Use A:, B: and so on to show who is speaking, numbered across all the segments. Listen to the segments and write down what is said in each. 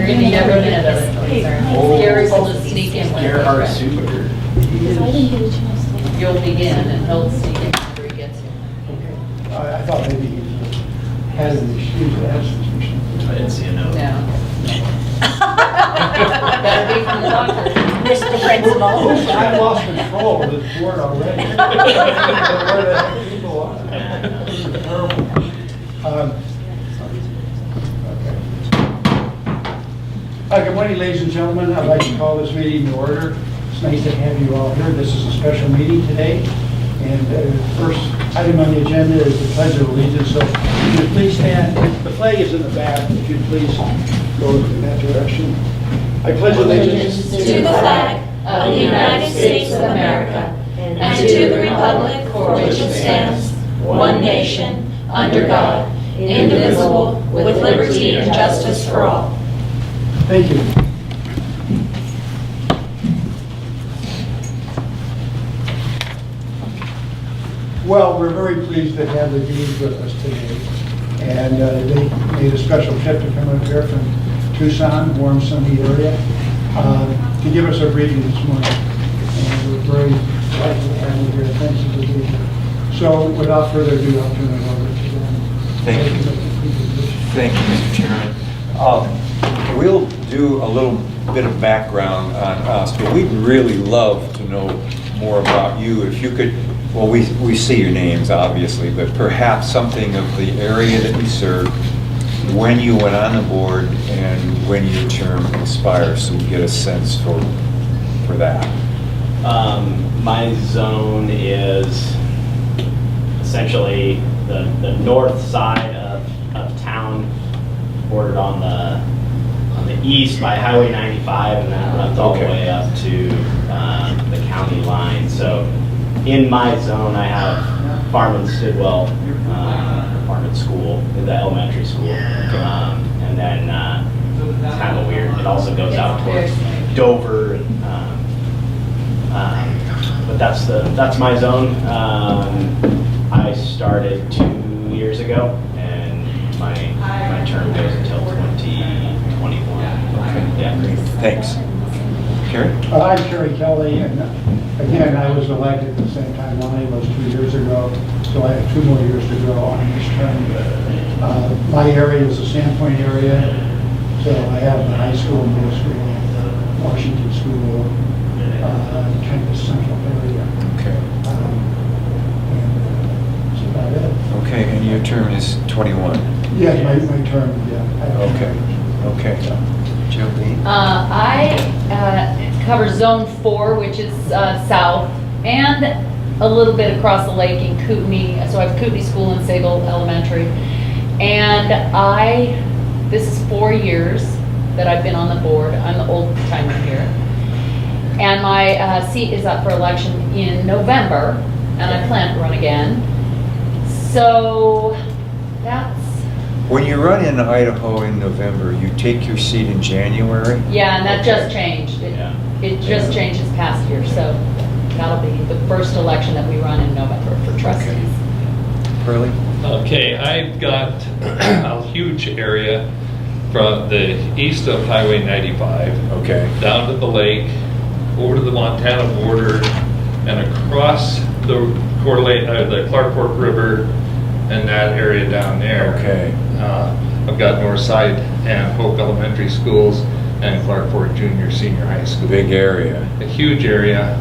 A: Gary, you never met us. Gary's will just sneak in when
B: Gerhard
A: he's
B: Super.
A: ready. You'll begin and he'll sneak in after he gets here.
C: I thought maybe he had an excuse to absence or something.
B: I didn't see a note.
A: No. Better be from the doctor.
D: Mr. Principal.
C: I've lost control of this board already. I don't know where the heck people are. Okay. Good morning, ladies and gentlemen. I'd like to call this meeting to order. It's nice to have you all here. This is a special meeting today. And the first item on the agenda is the Pledge of Allegiance. So if you please stand, the flag is in the back. If you'd please go in that direction. I pledge allegiance
D: To the flag of the United States of America and to the republic for which it stands, one nation, under God, indivisible, with liberty and justice for all.
C: Thank you. Well, we're very pleased to have the deans with us today. And they made a special trip to come up here from Tucson, warm, sunny area, to give us a briefing this morning. And we're very glad to have you here. Thanks for being here. So without further ado, I'll turn it over to them.
E: Thank you. Thank you, Mr. Chairman. We'll do a little bit of background on us, but we'd really love to know more about you. If you could, well, we see your names, obviously, but perhaps something of the area that you served, when you went on the board, and when your term expires, so we get a sense for that.
B: My zone is essentially the north side of town, bordered on the east by Highway 95, and that runs all the way up to the county line. So in my zone, I have Farm and Stidwell, Farm and School, the elementary school, and then it's kind of weird. It also goes out towards Dover, but that's my zone. I started 2 years ago, and my term goes until 2021. Yeah.
E: Thanks. Kerry?
C: I'm Kerry Kelly, and again, I was elected at the same time Lonnie was 2 years ago, so I have 2 more years to go on this term. My area is the Sandpoint area, so I have the high school, middle school, Washington School, kind of the central area.
E: Okay.
C: And that's about it.
E: Okay, and your term is 21?
C: Yeah, my term, yeah.
E: Okay. Okay. Joe Lee?
A: I cover Zone 4, which is south, and a little bit across the lake in Kootenai. So I have Kootenai School and Sable Elementary. And this is 4 years that I've been on the board. I'm the old timer here. And my seat is up for election in November, and I plan to run again. So that's...
E: When you run in Idaho in November, you take your seat in January?
A: Yeah, and that just changed. It just changed this past year, so that'll be the first election that we run in November for trustees.
E: Pearlie?
F: Okay, I've got a huge area from the east of Highway 95,
E: Okay.
F: down to the lake, over to the Montana border, and across the Clark Fork River and that area down there.
E: Okay.
F: I've got Northside and Hope Elementary Schools and Clark Fork Junior Senior High School.
E: Big area.
F: A huge area.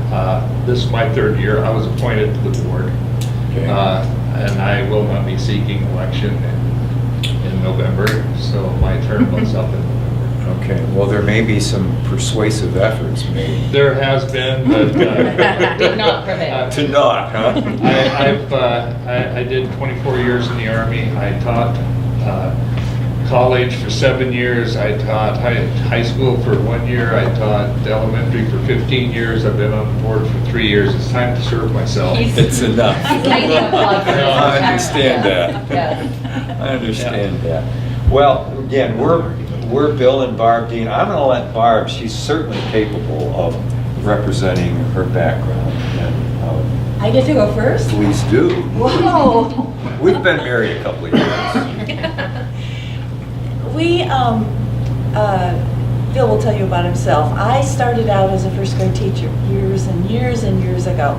F: This is my 3rd year. I was appointed to the board.
E: Okay.
F: And I will not be seeking election in November, so my term was up in November.
E: Okay, well, there may be some persuasive efforts made.
F: There has been, but
A: Did not prevail.
E: To not, huh?
F: I did 24 years in the Army. I taught college for 7 years. I taught high school for 1 year. I taught elementary for 15 years. I've been on the board for 3 years. It's time to serve myself.
E: It's enough. I understand that.
A: Yes.
E: I understand that. Well, again, we're Bill and Barb Dean. I'm going to let Barb, she's certainly capable of representing her background. And,
D: I get to go first?
E: please do.
D: Whoa!
E: We've been married a couple of years.
D: We Bill will tell you about himself. I started out as a first grade teacher years and years and years ago.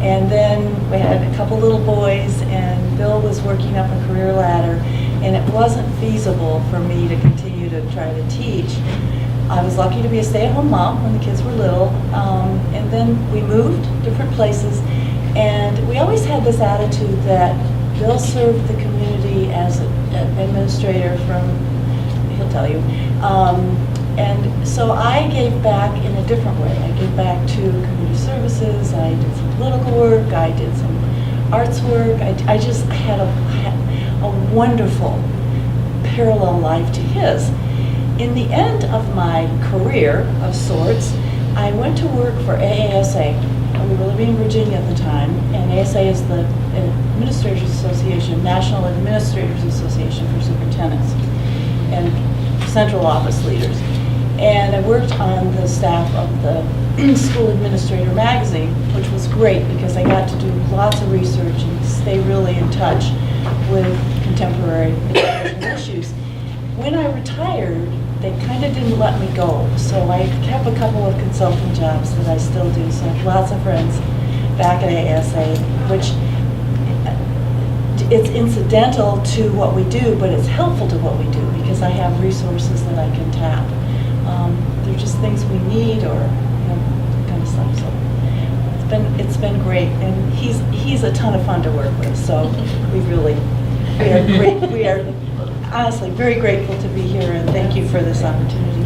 D: And then we had a couple little boys, and Bill was working up a career ladder, and it wasn't feasible for me to continue to try to teach. I was lucky to be a stay-at-home mom when the kids were little, and then we moved different places, and we always had this attitude that Bill served the community as an administrator from, he'll tell you, and so I gave back in a different way. I gave back to community services, I did some political work, I did some arts work. I just had a wonderful parallel life to his. In the end of my career of sorts, I went to work for AASA. We were living in Virginia at the time, and ASA is the Administrators Association, National Administrators Association for Superintendents and central office leaders. And I worked on the staff of the School Administrator magazine, which was great because I got to do lots of research and stay really in touch with contemporary education issues. When I retired, they kind of didn't let me go, so I kept a couple of consulting jobs that I still do. So I have lots of friends back at ASA, which it's incidental to what we do, but it's helpful to what we do because I have resources that I can tap. They're just things we need, or kind of stuff. So it's been great, and he's a ton of fun to work with. So we are great. We are honestly very grateful to be here, and thank you for this opportunity.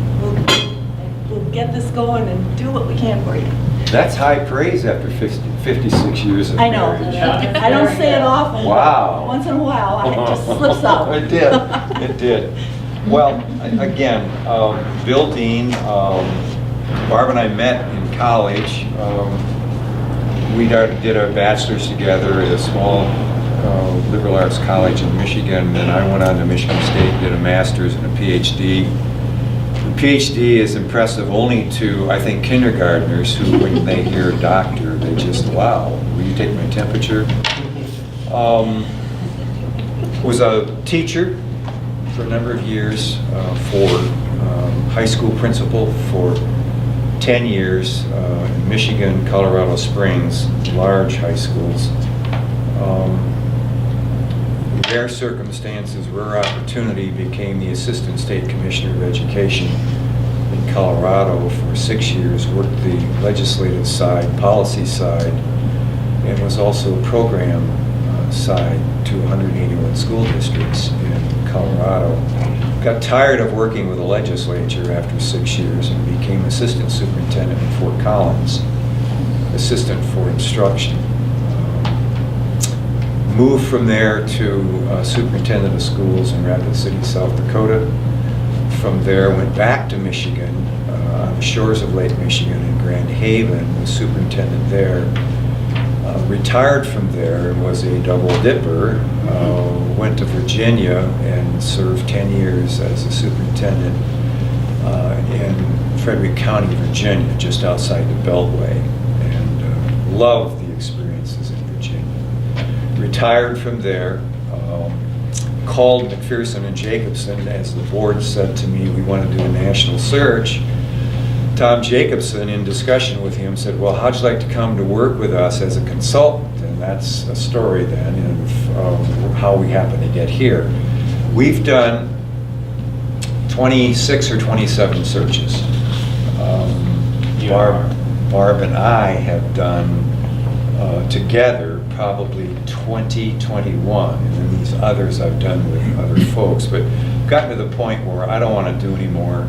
D: We'll get this going and do what we can for you.
E: That's high praise after 56 years of
D: I know.
E: marriage.
D: I don't say it often.
E: Wow.
D: Once in a while, it just slips out.
E: It did. It did. Well, again, Bill Dean, Barb and I met in college. We did our bachelor's together at a small liberal arts college in Michigan. Then I went on to Michigan State, did a master's and a PhD. The PhD is impressive only to, I think, kindergartners who, when they hear doctor, they just, wow, will you take my temperature? Was a teacher for a number of years, for high school principal for 10 years in Michigan, Colorado Springs, large high schools. Rare circumstances, rare opportunity, became the Assistant State Commissioner of Education in Colorado for 6 years, worked the legislative side, policy side, and was also program side to 181 school districts in Colorado. Got tired of working with the legislature after 6 years and became Assistant Superintendent in Fort Collins, Assistant for Instruction. Moved from there to Superintendent of Schools in Rapid City, South Dakota. From there, went back to Michigan, on the shores of Lake Michigan in Grand Haven, was superintendent there. Retired from there and was a double dipper. Went to Virginia and served 10 years as a superintendent in Frederick County, Virginia, just outside the Beltway, and loved the experiences in Virginia. Retired from there, called McPherson and Jacobson as the board said to me, we want to do a national search. Tom Jacobson, in discussion with him, said, well, how'd you like to come to work with us as a consultant? And that's a story then of how we happen to get here. We've done 26 or 27 searches. Barb and I have done together probably 20, 21, and then these others I've done with other folks, but gotten to the point where I don't want to do any more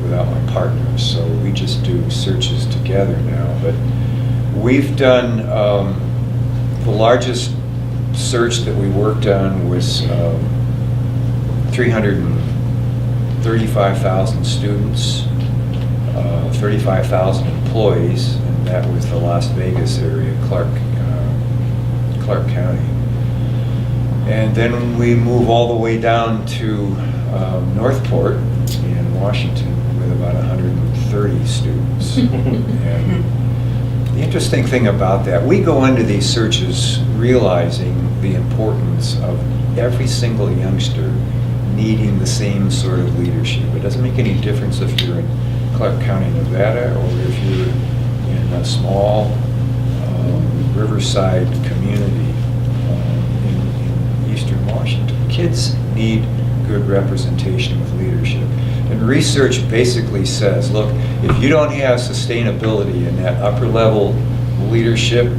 E: without my partners, so we just do searches together now. But we've done, the largest search that we worked on was 335,000 students, 35,000 employees, and that was the Las Vegas area, Clark County. And then we move all the way down to Northport in Washington with about 130 students. And the interesting thing about that, we go into these searches realizing the importance of every single youngster needing the same sort of leadership. It doesn't make any difference if you're in Clark County, Nevada, or if you're in a small riverside community in eastern Washington. Kids need good representation with leadership. And research basically says, look, if you don't have sustainability in that upper level leadership,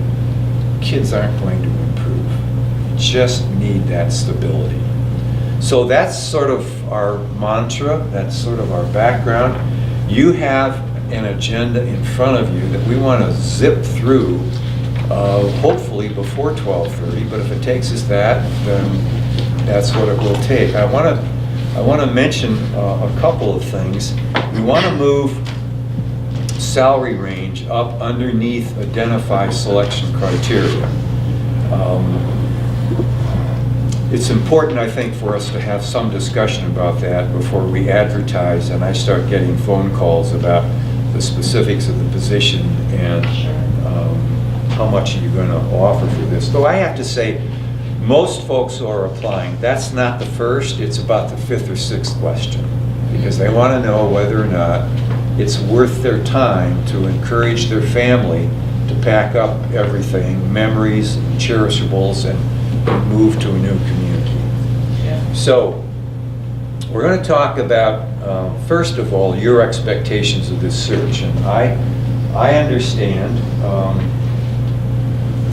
E: kids aren't going to improve. You just need that stability. So that's sort of our mantra, that's sort of our background. You have an agenda in front of you that we want to zip through, hopefully before 12:30, but if it takes us that, then that's what it will take. I want to mention a couple of things. We want to move salary range up underneath identified selection criteria. It's important, I think, for us to have some discussion about that before we advertise and I start getting phone calls about the specifics of the position and how much are you going to offer for this. Though I have to say, most folks who are applying, that's not the first, it's about the fifth or sixth question, because they want to know whether or not it's worth their time to encourage their family to pack up everything, memories, cherishables, and move to a new community.
A: Yeah.
E: So, we're going to talk about, first of all, your expectations of this search. And I understand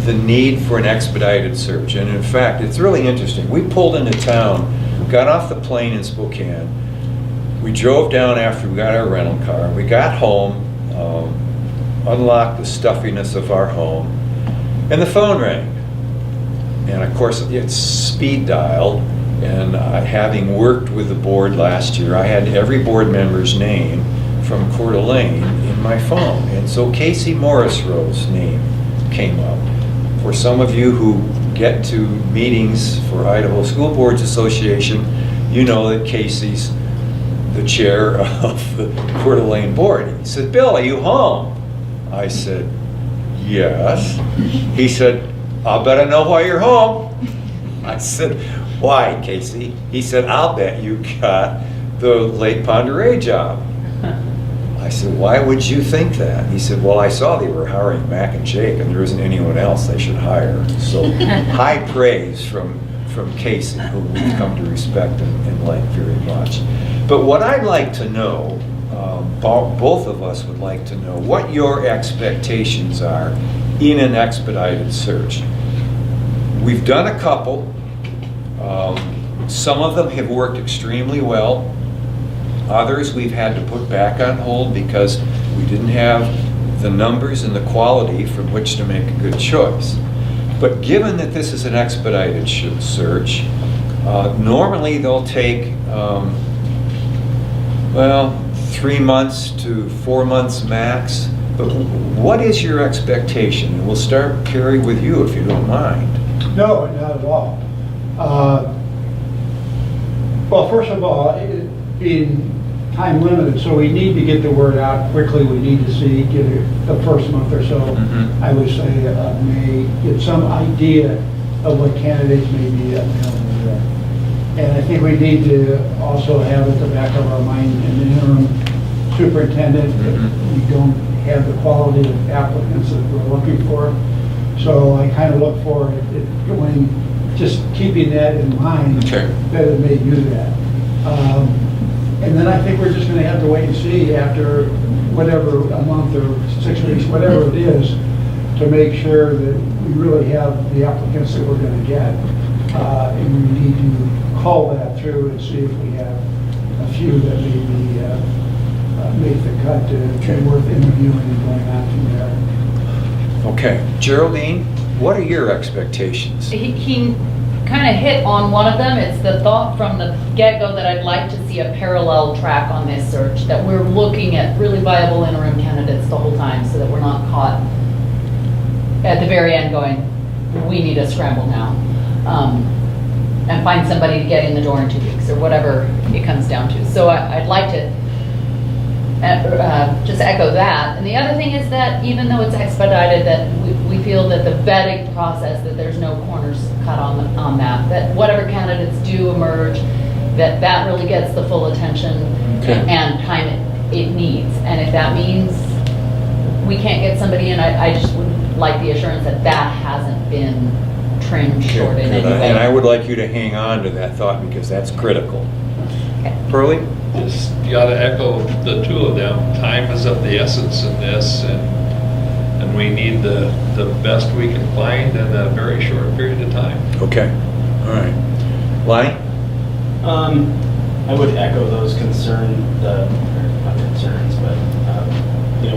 E: the need for an expedited search. And in fact, it's really interesting. We pulled into town, got off the plane in Spokane, we drove down after we got our rental car, we got home, unlocked the stuffiness of our home, and the phone rang. And of course, it's speed dialed, and having worked with the board last year, I had every board member's name from Coeur d'Alene in my phone. And so Casey Morrisroe's name came up. For some of you who get to meetings for Idaho School Boards Association, you know that Casey's the chair of the Coeur d'Alene board. He said, "Bill, are you home?" I said, "Yes." He said, "I'll bet I know why you're home." I said, "Why, Casey?" He said, "I'll bet you got the Lake Pend Oreille job." I said, "Why would you think that?" He said, "Well, I saw they were hiring Mac and Jake, and there isn't anyone else they should hire." So high praise from Casey, who we've come to respect and like very much. But what I'd like to know, both of us would like to know, what your expectations are in an expedited search. We've done a couple. Some of them have worked extremely well. Others we've had to put back on hold because we didn't have the numbers and the quality from which to make a good choice. But given that this is an expedited search, normally they'll take, 3 months to 4 months max. But what is your expectation? And we'll start, Carrie, with you if you don't mind.
C: No, not at all. Well, first of all, it being time limited, so we need to get the word out quickly. We need to get it the first month or so.
E: Mm-hmm.
C: I would say May, get some idea of what candidates may be available there. And I think we need to also have at the back of our mind an interim superintendent that we don't have the quality of applicants that we're looking for. So I kind of look for it going, just keeping that in mind,
E: Okay.
C: that it may do that. And then I think we're just going to have to wait and see after whatever, a month or 6 weeks, whatever it is, to make sure that we really have the applicants that we're going to get. And we need to call that through and see if we have a few that maybe make the cut to be worth interviewing and going on from there.
E: Okay. Geraldine, what are your expectations?
A: He kind of hit on one of them. It's the thought from the get-go that I'd like to see a parallel track on this search, that we're looking at really viable interim candidates the whole time so that we're not caught at the very end going, we need to scramble now, and find somebody to get in the door in 2 weeks or whatever it comes down to. So I'd like to just echo that. And the other thing is that even though it's expedited, that we feel that the vetting process, that there's no corners cut on that whatever candidates do emerge, that really gets the full attention
E: Okay.
A: and time it needs. And if that means we can't get somebody in, I just would like the assurance that that hasn't been trimmed short in any way.
E: And I would like you to hang on to that thought because that's critical.
A: Okay.
E: Pearlie?
F: Just gotta echo the two of them. Time is of the essence in this, and we need the best we can find in a very short period of time.
E: Okay, all right. Lonnie?
B: I would echo those concerns, not concerns, but,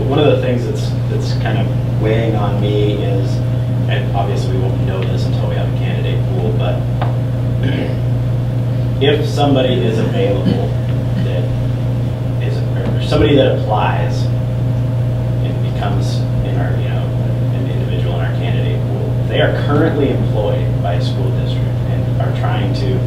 B: one of the things that's kind of weighing on me is, and obviously we won't know this until we have a candidate pool, but if somebody is available that is, or somebody that applies and becomes an individual in our candidate pool, they are currently employed by a school district and are trying to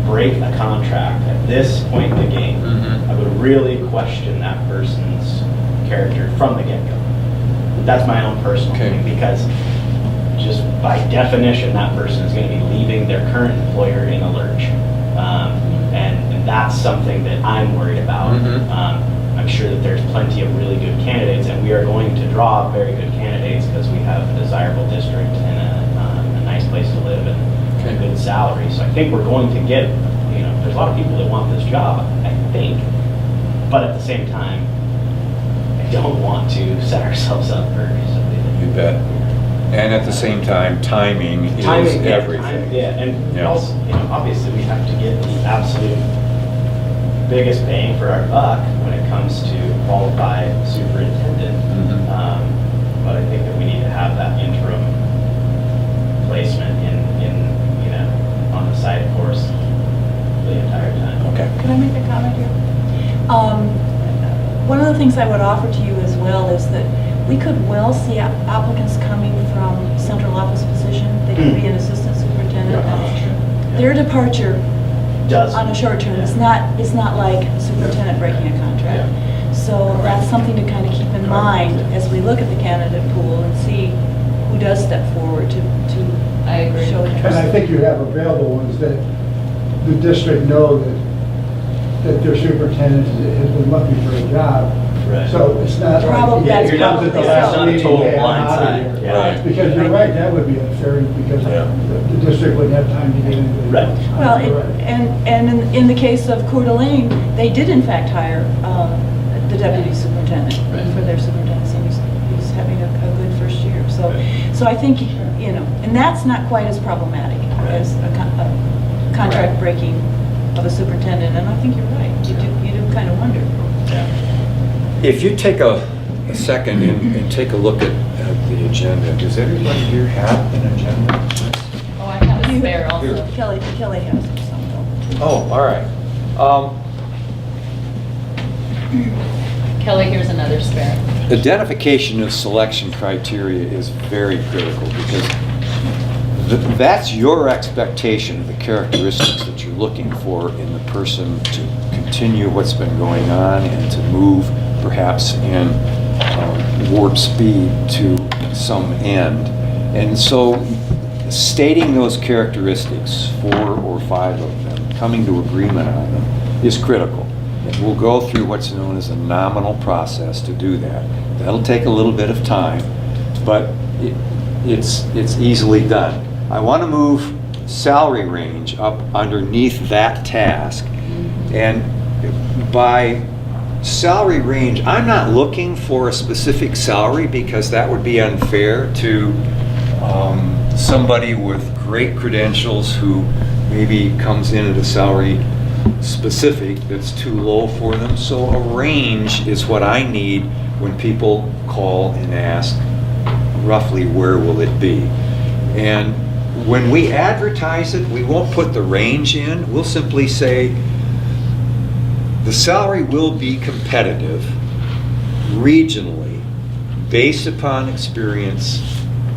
B: break a contract at this point in the game, I would really question that person's character from the get-go. That's my own personal thing, because just by definition, that person is going to be leaving their current employer in a lurch. And that's something that I'm worried about. I'm sure that there's plenty of really good candidates, and we are going to draw very good candidates because we have a desirable district and a nice place to live and a good salary. So I think we're going to get, there's a lot of people that want this job, I think. But at the same time, I don't want to set ourselves up for something that...
E: You bet. And at the same time, timing is everything.
B: And also, obviously we have to get the absolute biggest bang for our buck when it comes to qualified superintendent. But I think that we need to have that interim placement on the side course the entire time.
E: Okay.
D: Can I make a comment here? One of the things I would offer to you as well is that we could well see applicants coming from central office position. They could be an assistant superintendent. Their departure on a short term is not like a superintendent breaking a contract. So that's something to kind of keep in mind as we look at the candidate pool and see who does step forward to
A: I agree.
D: show interest.
C: And I think you have available ones that the district know that their superintendent has been looking for a job.
B: Right.
C: So it's not
D: Probably
C: like,
D: that's
C: it comes at the
D: probably
C: last
B: so.
C: meeting,
B: Total
C: hey, I'm
B: blind
C: out
B: side.
C: of here.
B: Yeah.
C: Because you're right, that would be unfair, because the district wouldn't have time to get into it.
B: Right.
D: Well, and in the case of Coeur d'Alene, they did in fact hire the deputy superintendent for their superintendency. He's having a good first year. So I think, and that's not quite as problematic as a contract breaking of a superintendent. And I think you're right. You do kind of wonder.
E: If you take a second and take a look at the agenda, does everybody here have an agenda?
A: Oh, I have a spare also.
D: Kelly has some.
E: Oh, all right.
A: Kelly, here's another spare.
E: Identification of selection criteria is very critical because that's your expectation of the characteristics that you're looking for in the person to continue what's been going on and to move perhaps in warp speed to some end. And so stating those characteristics, 4 or 5 of them, coming to agreement on them is critical. And we'll go through what's known as a nominal process to do that. That'll take a little bit of time, but it's easily done. I want to move salary range up underneath that task. And by salary range, I'm not looking for a specific salary because that would be unfair to somebody with great credentials who maybe comes in at a salary specific that's too low for them. So a range is what I need when people call and ask roughly where will it be. And when we advertise it, we won't put the range in. We'll simply say the salary will be competitive regionally based upon experience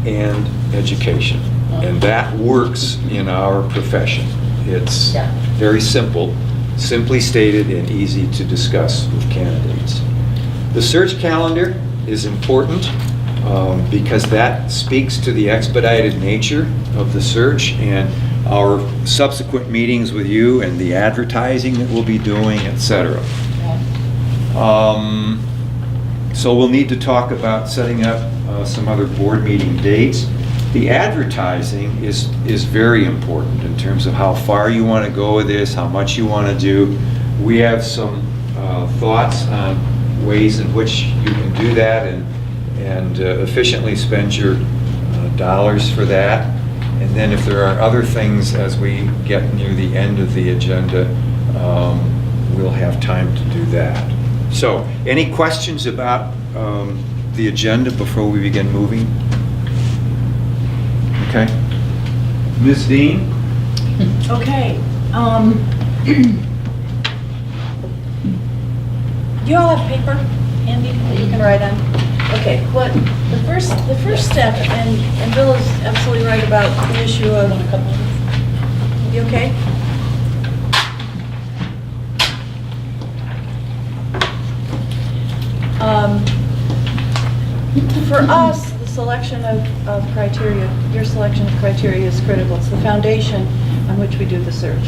E: and education. And that works in our profession. It's very simple, simply stated and easy to discuss with candidates. The search calendar is important because that speaks to the expedited nature of the search, and our subsequent meetings with you and the advertising that we'll be doing, etc. So we'll need to talk about setting up some other board meeting dates. The advertising is very important in terms of how far you want to go with this, how much you want to do. We have some thoughts on ways in which you can do that and efficiently spend your dollars for that. And then if there are other things as we get near the end of the agenda, we'll have time to do that. So, any questions about the agenda before we begin moving? Okay. Ms. Dean?
D: Okay. Do you all have paper handy that you can write on? Okay, what, the first step, and Bill is absolutely right about the issue of, you okay? For us, the selection of criteria, your selection of criteria is critical. It's the foundation on which we do the search.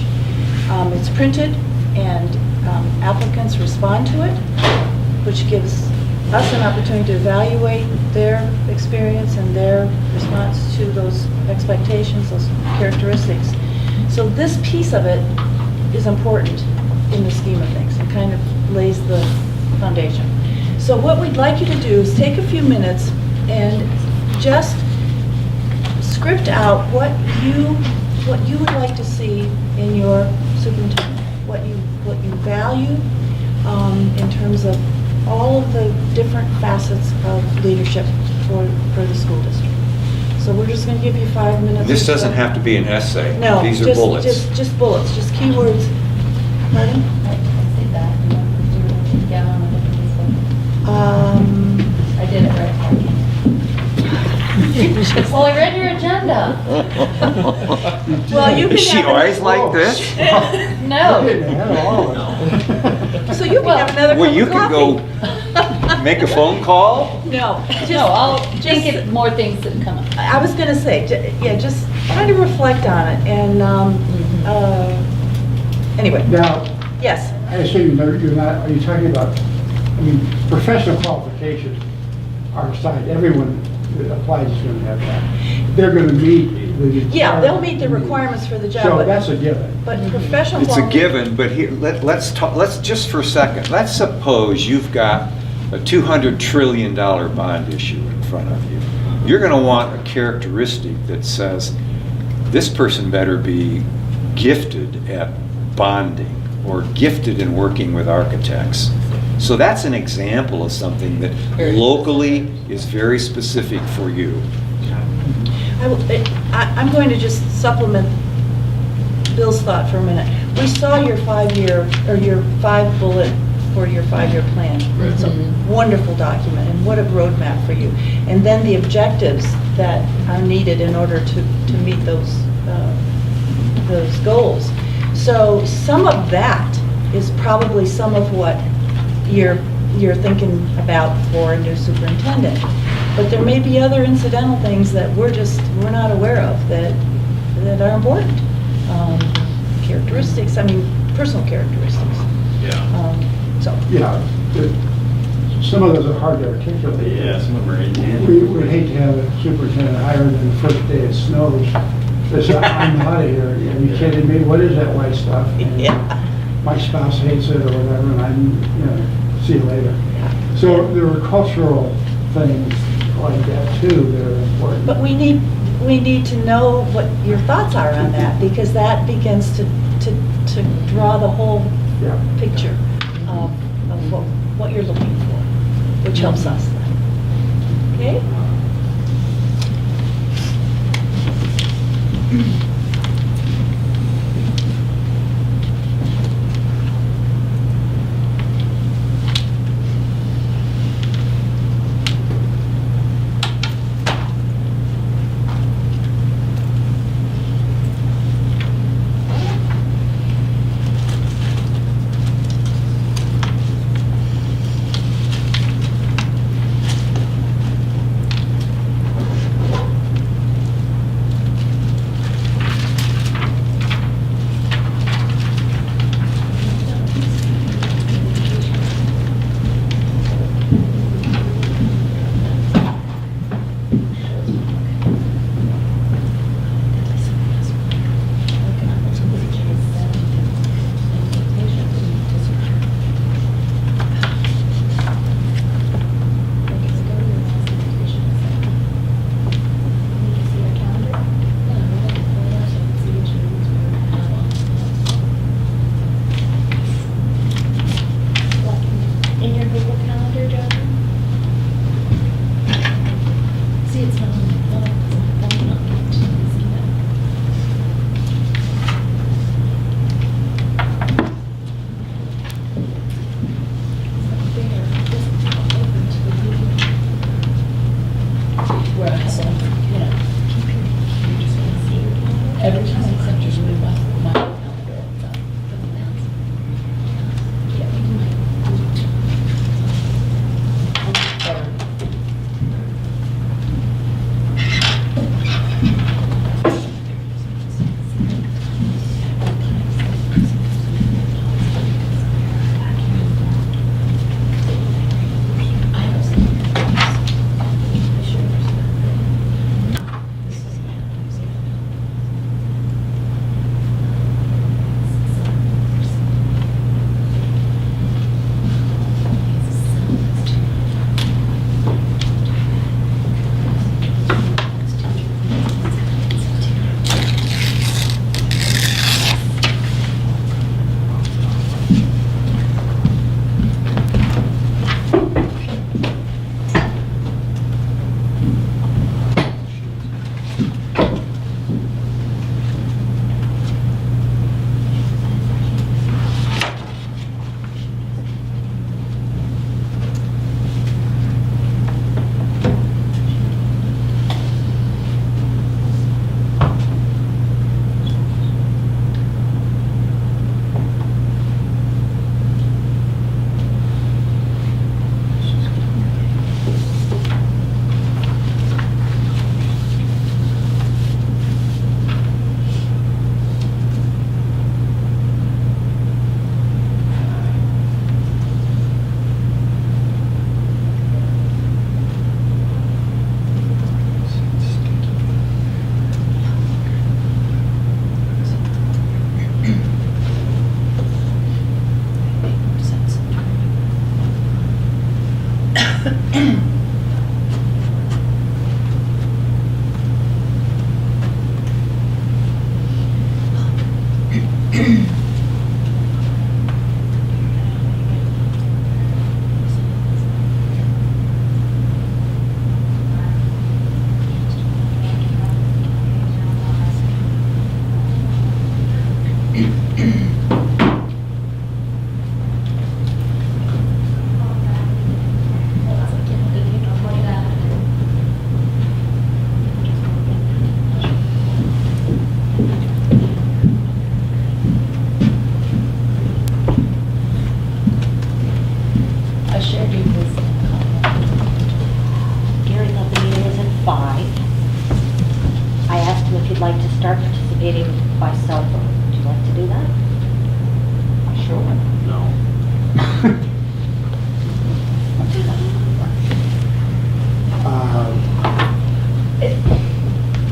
D: It's printed and applicants respond to it, which gives us an opportunity to evaluate their experience and their response to those expectations, those characteristics. So this piece of it is important in the scheme of things and kind of lays the foundation. So what we'd like you to do is take a few minutes and just script out what you would like to see in your superintendent, what you value in terms of all of the different facets of leadership for the school district. So we're just going to give you 5 minutes.
E: This doesn't have to be an essay.
D: No,
E: These are bullets.
D: just bullets, just keywords. Pardon?
A: I see that. Yeah, I'm looking at this one. I did it right. Well, I read your agenda.
D: Well, you can
E: Is she
D: have
E: always like this?
A: No.
D: So you can have another cup
E: Well, you
D: of
E: can
D: coffee.
E: go make a phone call.
D: No,
A: No, I'll think
D: just-
A: of more things that come up.
D: I was going to say, just try to reflect on it, and, anyway,
C: Now,
D: yes.
C: I assume you're not, are you talking about, I mean, professional qualifications are aside, everyone that applies is going to have that. They're going to meet the...
D: Yeah, they'll meet the requirements for the job,
C: So
D: but-
C: that's a given.
D: But professional
E: It's a
D: qualifications.
E: given, but here, let's talk, let's just for a second, let's suppose you've got a $200 trillion bond issue in front of you. You're going to want a characteristic that says, this person better be gifted at bonding or gifted in working with architects. So that's an example of something that locally is very specific for you.
D: I'm going to just supplement Bill's thought for a minute. We saw your 5-year, or your 5-bullet for your 5-year plan. It's a wonderful document, and what a roadmap for you. And then the objectives that are needed in order to meet those goals. So some of that is probably some of what you're thinking about for a new superintendent. But there may be other incidental things that we're not aware of that are important. Characteristics, I mean, personal characteristics.
B: Yeah.
D: So,
C: Yeah, some of those are hard to articulate.
B: Yeah, some of them are
C: We
B: intangible.
C: would hate to have a superintendent hired on the first day it snows. Says, I'm out of here. Are you kidding me? What is that white stuff? And
D: yeah.
C: my spouse hates it or whatever, and see you later. So there are cultural things like that too that are important.
D: But we need to know what your thoughts are on that, because that begins to draw the whole
C: Yeah.
D: picture of what you're looking for, which helps us then. Okay?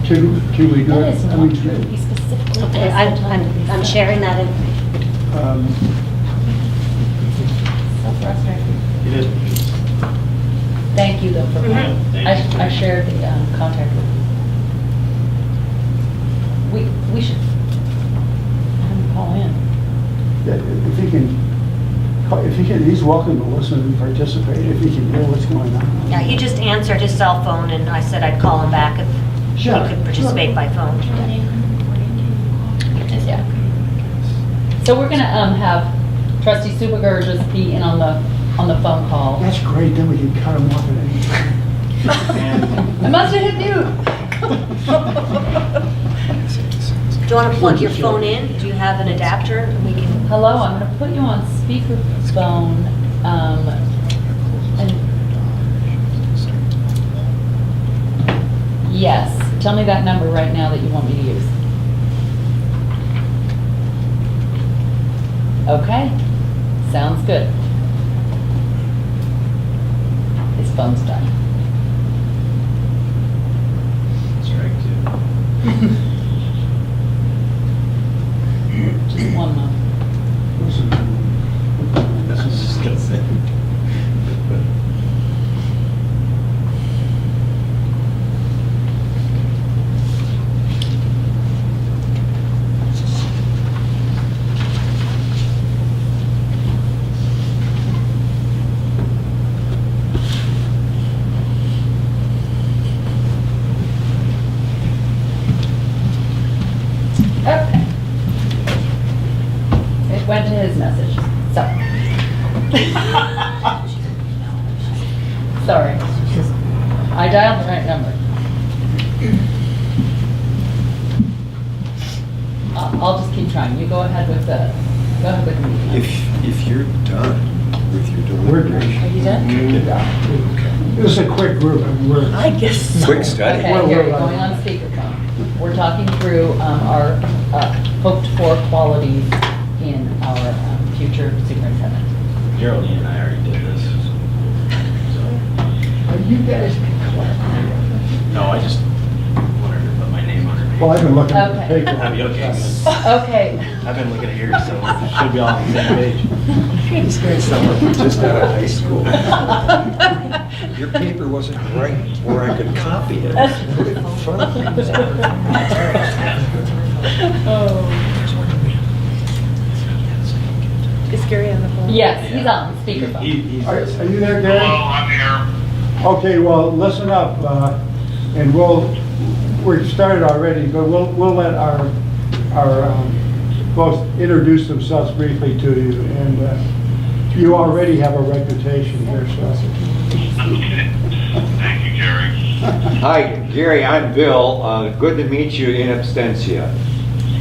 C: Can we do
A: That
C: it?
A: is
C: I
A: not
C: mean,
A: true. He specifically
D: Okay,
A: asked the time to be
D: I'm
A: set.
D: sharing that in.
A: So frustrating.
B: It is.
A: Thank you though for, I shared the contact with you. We should have him call in.
C: If he can, he's welcome to listen and participate if he can hear what's going on.
D: Yeah, he just answered his cell phone, and I said I'd call him back if he
C: Sure,
D: could participate by phone.
A: Yeah. So we're gonna have trustee Superger just be in on the phone call.
C: That's great, then we can cut him off at any time.
A: I must have hit mute.
D: Do you want to plug your phone in? Do you have an adapter? We can.
A: Hello, I'm gonna put you on speakerphone. And yes, tell me that number right now that you want me to use. Okay, sounds good. His phone's done.
B: Strike two.
A: Just one moment.
B: I was just gonna say.
A: Okay. It went to his message, so. Sorry. I dialed the right number. I'll just keep trying. You go ahead with the meeting.
E: If you're done with your
C: We're
E: deliberation.
A: Are you done?
C: This is a quick group, and we're,
D: I guess.
E: Quick study.
A: Okay, here, going on speakerphone. We're talking through our hoped-for qualities in our future superintendent.
B: Geraldine and I already did this.
C: you guys,
B: No, I just wanted to put my name on her.
C: well, I've been looking at the
A: Okay.
C: paper.
B: That'd be okay. Good.
A: Okay.
B: I've been looking at yours, so we should be all on the same page.
E: This guy sounds like just out of high school. Your paper wasn't right where I could copy it. Put it in front of me.
G: Is Gary on the phone?
A: Yes, he's on speakerphone.
B: He's.
C: Are you there, Gary?
H: I'm here.
C: Okay, well, listen up, and we've started already, but we'll let our folks introduce themselves briefly to you, and you already have a reputation here, so.
H: Okay. Thank you, Jerry.
E: Hi, Gary, I'm Bill. Good to meet you in absentia.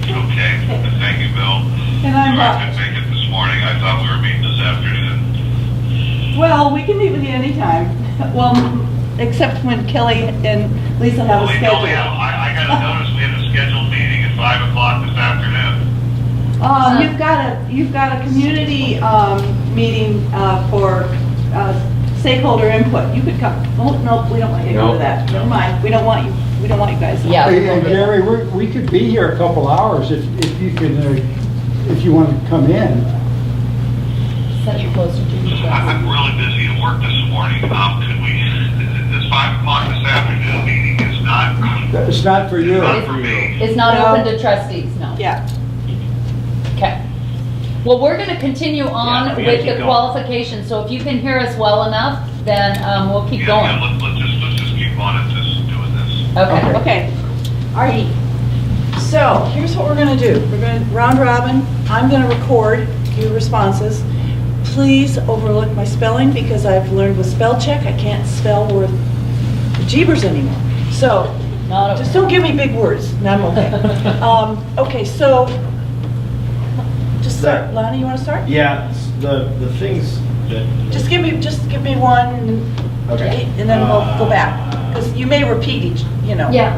H: Okay. Thank you, Bill.
G: And I'm
H: Sorry I
G: Bob.
H: couldn't make it this morning. I thought we were meeting this afternoon.
G: Well, we can meet with you anytime. Well, except when Kelly and Lisa have a
H: Well,
G: schedule.
H: I got a notice we had a scheduled meeting at 5 o'clock this afternoon.
G: You've got a community meeting for stakeholder input. You could come. Oh, no, we don't want you to go to
E: No.
G: that. Never mind. We don't want you guys.
A: Yeah.
C: Hey, and Gary, we could be here a couple hours if you can, if you want to come in.
A: Set it closer to you.
H: I'm really busy at work this morning. Could we, this 5 o'clock this afternoon meeting is not,
C: It's not for you.
H: not for me.
A: It's not
G: No.
A: open to trustees, no.
G: Yeah.
A: Okay. Well, we're going to continue on
B: Yeah, we gotta
A: with
B: keep
A: the
B: going.
A: qualifications, so if you can hear us well enough, then we'll keep
H: Yeah,
A: going.
H: let's just keep on at this, doing this.
A: Okay.
G: Okay. Alrighty. So here's what we're gonna do. We're gonna round robin. I'm gonna record your responses. Please overlook my spelling because I've learned with spell check, I can't spell worth jeebers anymore. So
A: Not
G: just
A: okay.
G: don't give me big words and I'm okay. Okay, so just start. Lonnie, you wanna start?
B: Yeah, the things that.
G: Just give me one
B: Okay.
G: and then we'll go back. Because you may repeat each,
A: Yeah.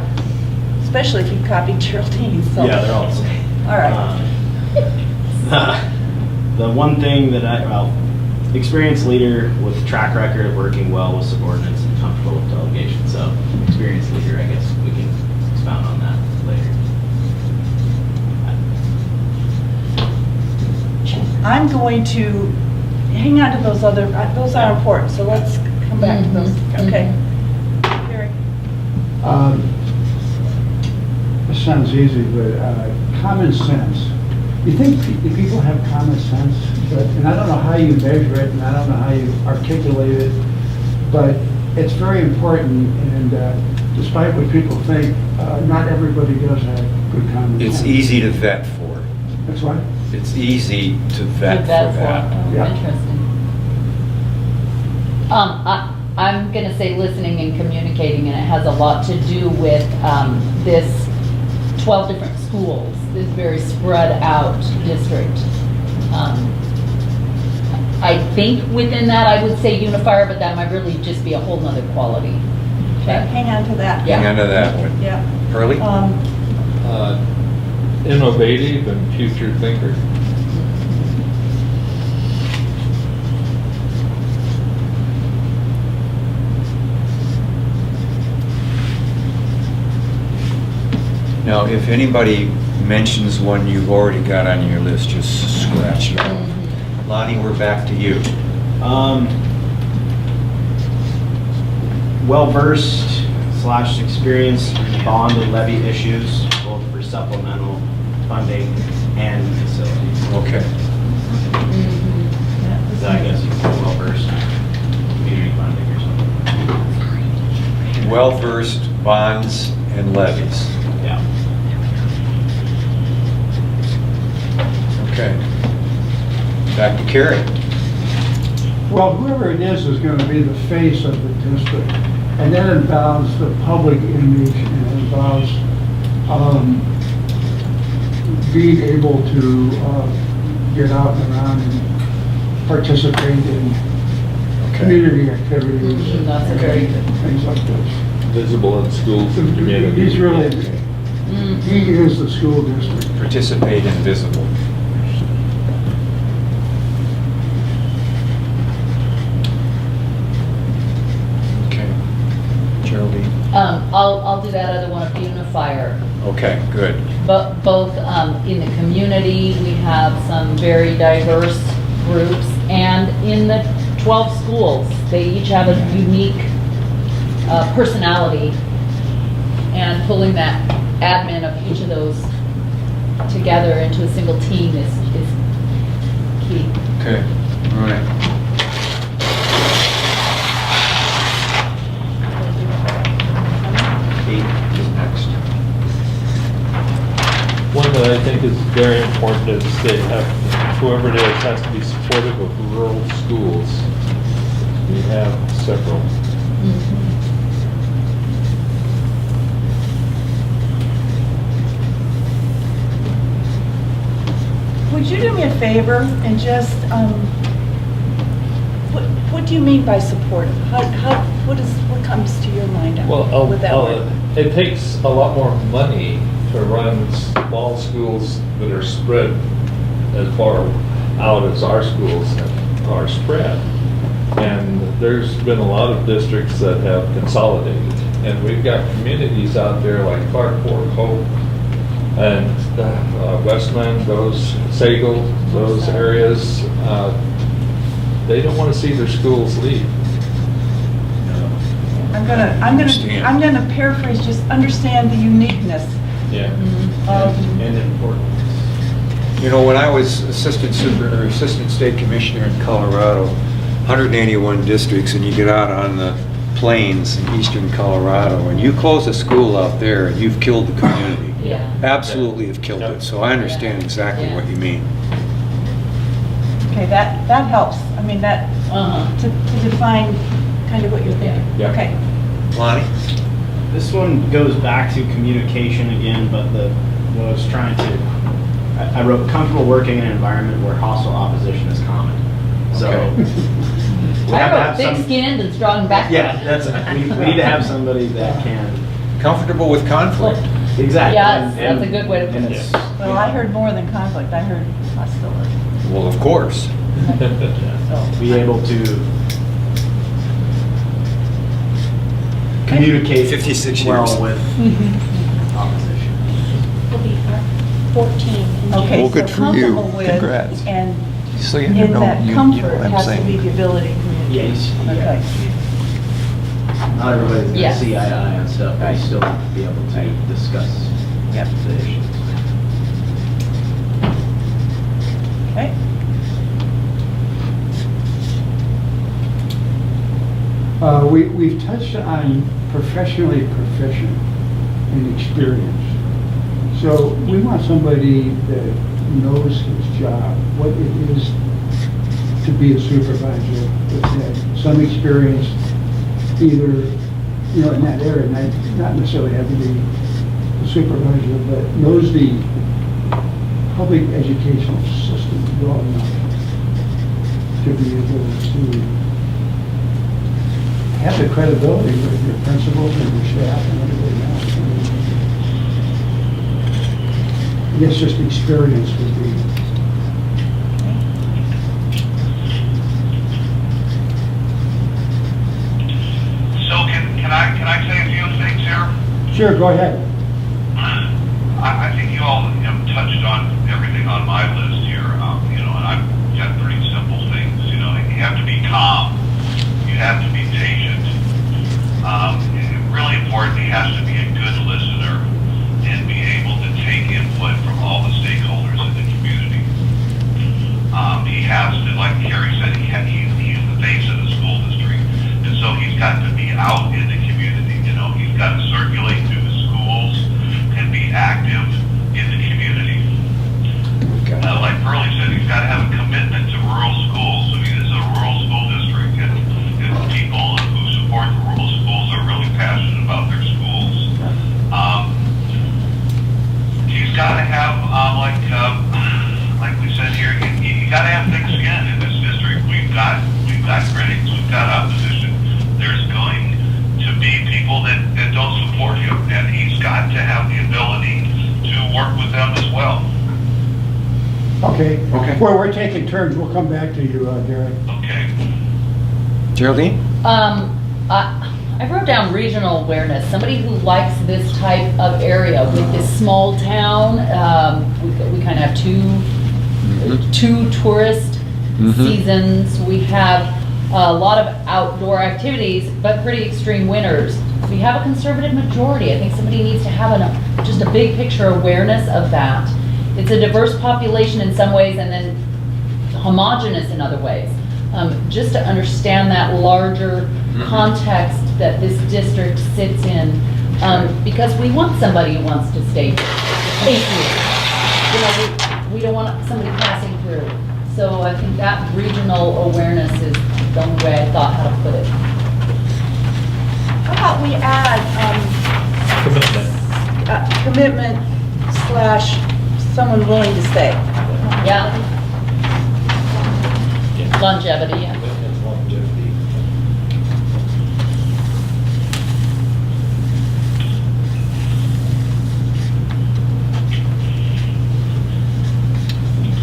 G: especially if you copied Geraldine, so.
B: Yeah, they're all the same.
G: All right.
B: The one thing that experienced leader with track record of working well with subordinates and comfortable with delegation. So, experienced leader, I guess we can expound on that later.
G: I'm going to hang on to those those are important, so let's come back to those.
A: Mhm,
G: Okay. Gary?
C: This sounds easy, but common sense. You think people have common sense? And I don't know how you measure it, and I don't know how you articulate it, but it's very important, and despite what people think, not everybody does have good common sense.
E: It's easy to vet for.
C: That's right.
E: It's easy to vet for
A: That's
E: that.
A: one.
C: Yeah.
A: Interesting. I'm gonna say listening and communicating, and it has a lot to do with this 12 different schools, this very spread out district. I think within that, I would say unifier, but that might really just be a whole nother quality.
G: Okay, hang on to that.
A: Yeah.
E: Hang on to that one.
G: Yeah.
E: Hurley?
F: Innovative and future thinker.
E: Now, if anybody mentions one you've already got on your list, just scratch it off. Lonnie, we're back to you.
B: Well-versed / experienced bond and levy issues, both for supplemental funding and facilities.
E: Okay.
B: So I guess you can say well-versed, community funding or something.
E: Well-versed bonds and levies.
B: Yeah.
E: Okay. Back to Carrie.
C: Well, whoever it is going to be the face of the district, and that involves the public image, and it involves being able to get out and around and participate in community activities,
A: That's a very good.
C: things like this.
F: Visible in schools and communities.
C: He's really, he is the school district.
E: Participate in visible. Okay. Geraldine?
A: I'll do that other one, a unifier.
E: Okay, good.
A: But both in the community, we have some very diverse groups, and in the 12 schools, they each have a unique personality, and pulling that admin of each of those together into a single team is key.
E: Okay, all right. Kate is next.
F: One that I think is very important is they have, whoever it is has to be supportive of rural schools. We have several.
G: Would you do me a favor and just, what do you mean by supportive? What comes to your mind with that word?
F: It takes a lot more money to run small schools that are spread as far out as our schools are spread. And there's been a lot of districts that have consolidated. And we've got communities out there like Clark Fork, Hope, and Westland, Sagal, those areas, they don't want to see their schools leave.
G: I'm gonna paraphrase, just understand the uniqueness
F: Yeah.
G: of,
B: And important.
E: You know, when I was assistant state commissioner in Colorado, 181 districts, and you get out on the plains in eastern Colorado, and you close a school out there, and you've killed the community.
A: Yeah.
E: Absolutely have killed it, so I understand exactly what you mean.
G: okay, that helps. I mean, that, to define kind of what you're thinking.
F: Yeah.
G: Okay.
E: Lonnie?
B: This one goes back to communication again, but what I was trying to, I wrote comfortable working in an environment where hostile opposition is common. So.
E: Okay.
B: we have to
A: I wrote
B: have some-
A: thick-skinned and strong background.
B: Yeah, we need to have somebody that can.
E: Comfortable with conflict.
B: Exactly.
A: Yes,
B: and-
A: that's a good way to put
B: and
A: it.
B: it's-
G: Well, I heard more than conflict. I heard hostility.
E: Well, of course.
B: Be able to communicate
E: 56
B: well
E: years.
B: with opposition.
D: He'll be 14.
G: Okay,
E: Well, good
G: so
E: for you.
G: comfortable with,
E: Congrats.
G: and
E: So you
G: in
E: know,
G: that
E: you know
G: comfort
E: what I'm
G: has to
E: saying.
G: be the ability to communicate.
B: Yes.
G: Okay.
B: Not everybody's gonna
A: Yes.
B: see eye to eye on stuff, but you still have to be able to discuss
G: Yep.
B: the issues.
G: Okay.
C: We've touched on professionally proficient and experience. So we want somebody that knows his job, what it is to be a supervisor, that's had some experience either, in that area, not necessarily have to be a supervisor, but knows the public educational system well enough to be able to have the credibility with your principals and your staff and everybody else. I guess just experience would be.
H: So can I say a few things here?
C: Sure, go ahead.
H: I think you all have touched on everything on my list here, and I've got pretty simple things. You have to be calm. You have to be patient. Really important, he has to be a good listener and be able to take input from all the stakeholders in the community. He has to, like Carrie said, he's the face of the school district, and so he's got to be out in the community. He's got to circulate through the schools and be active in the community. Like Pearlie said, he's got to have a commitment to rural schools. I mean, this is a rural school district, and people who support the rural schools are really passionate about their schools. He's got to have, like we said here, you got to have thick skin in this district. We've got critics, we've got opposition. There's going to be people that don't support him, and he's got to have the ability to work with them as well.
C: Okay.
E: Okay.
C: Well, we're taking turns. We'll come back to you, Derek.
H: Okay.
E: Geraldine?
A: I wrote down regional awareness, somebody who likes this type of area with this small town. We kind of have two tourist seasons. We have a lot of outdoor activities, but pretty extreme winters. We have a conservative majority. I think somebody needs to have just a big picture awareness of that. It's a diverse population in some ways and then homogenous in other ways. Just to understand that larger context that this district sits in, because we want somebody who wants to stay here. We don't want somebody passing through. So I think that regional awareness is the only way I thought how to put it.
G: How about we add commitment / someone willing to stay?
A: Yeah. Longevity, yeah.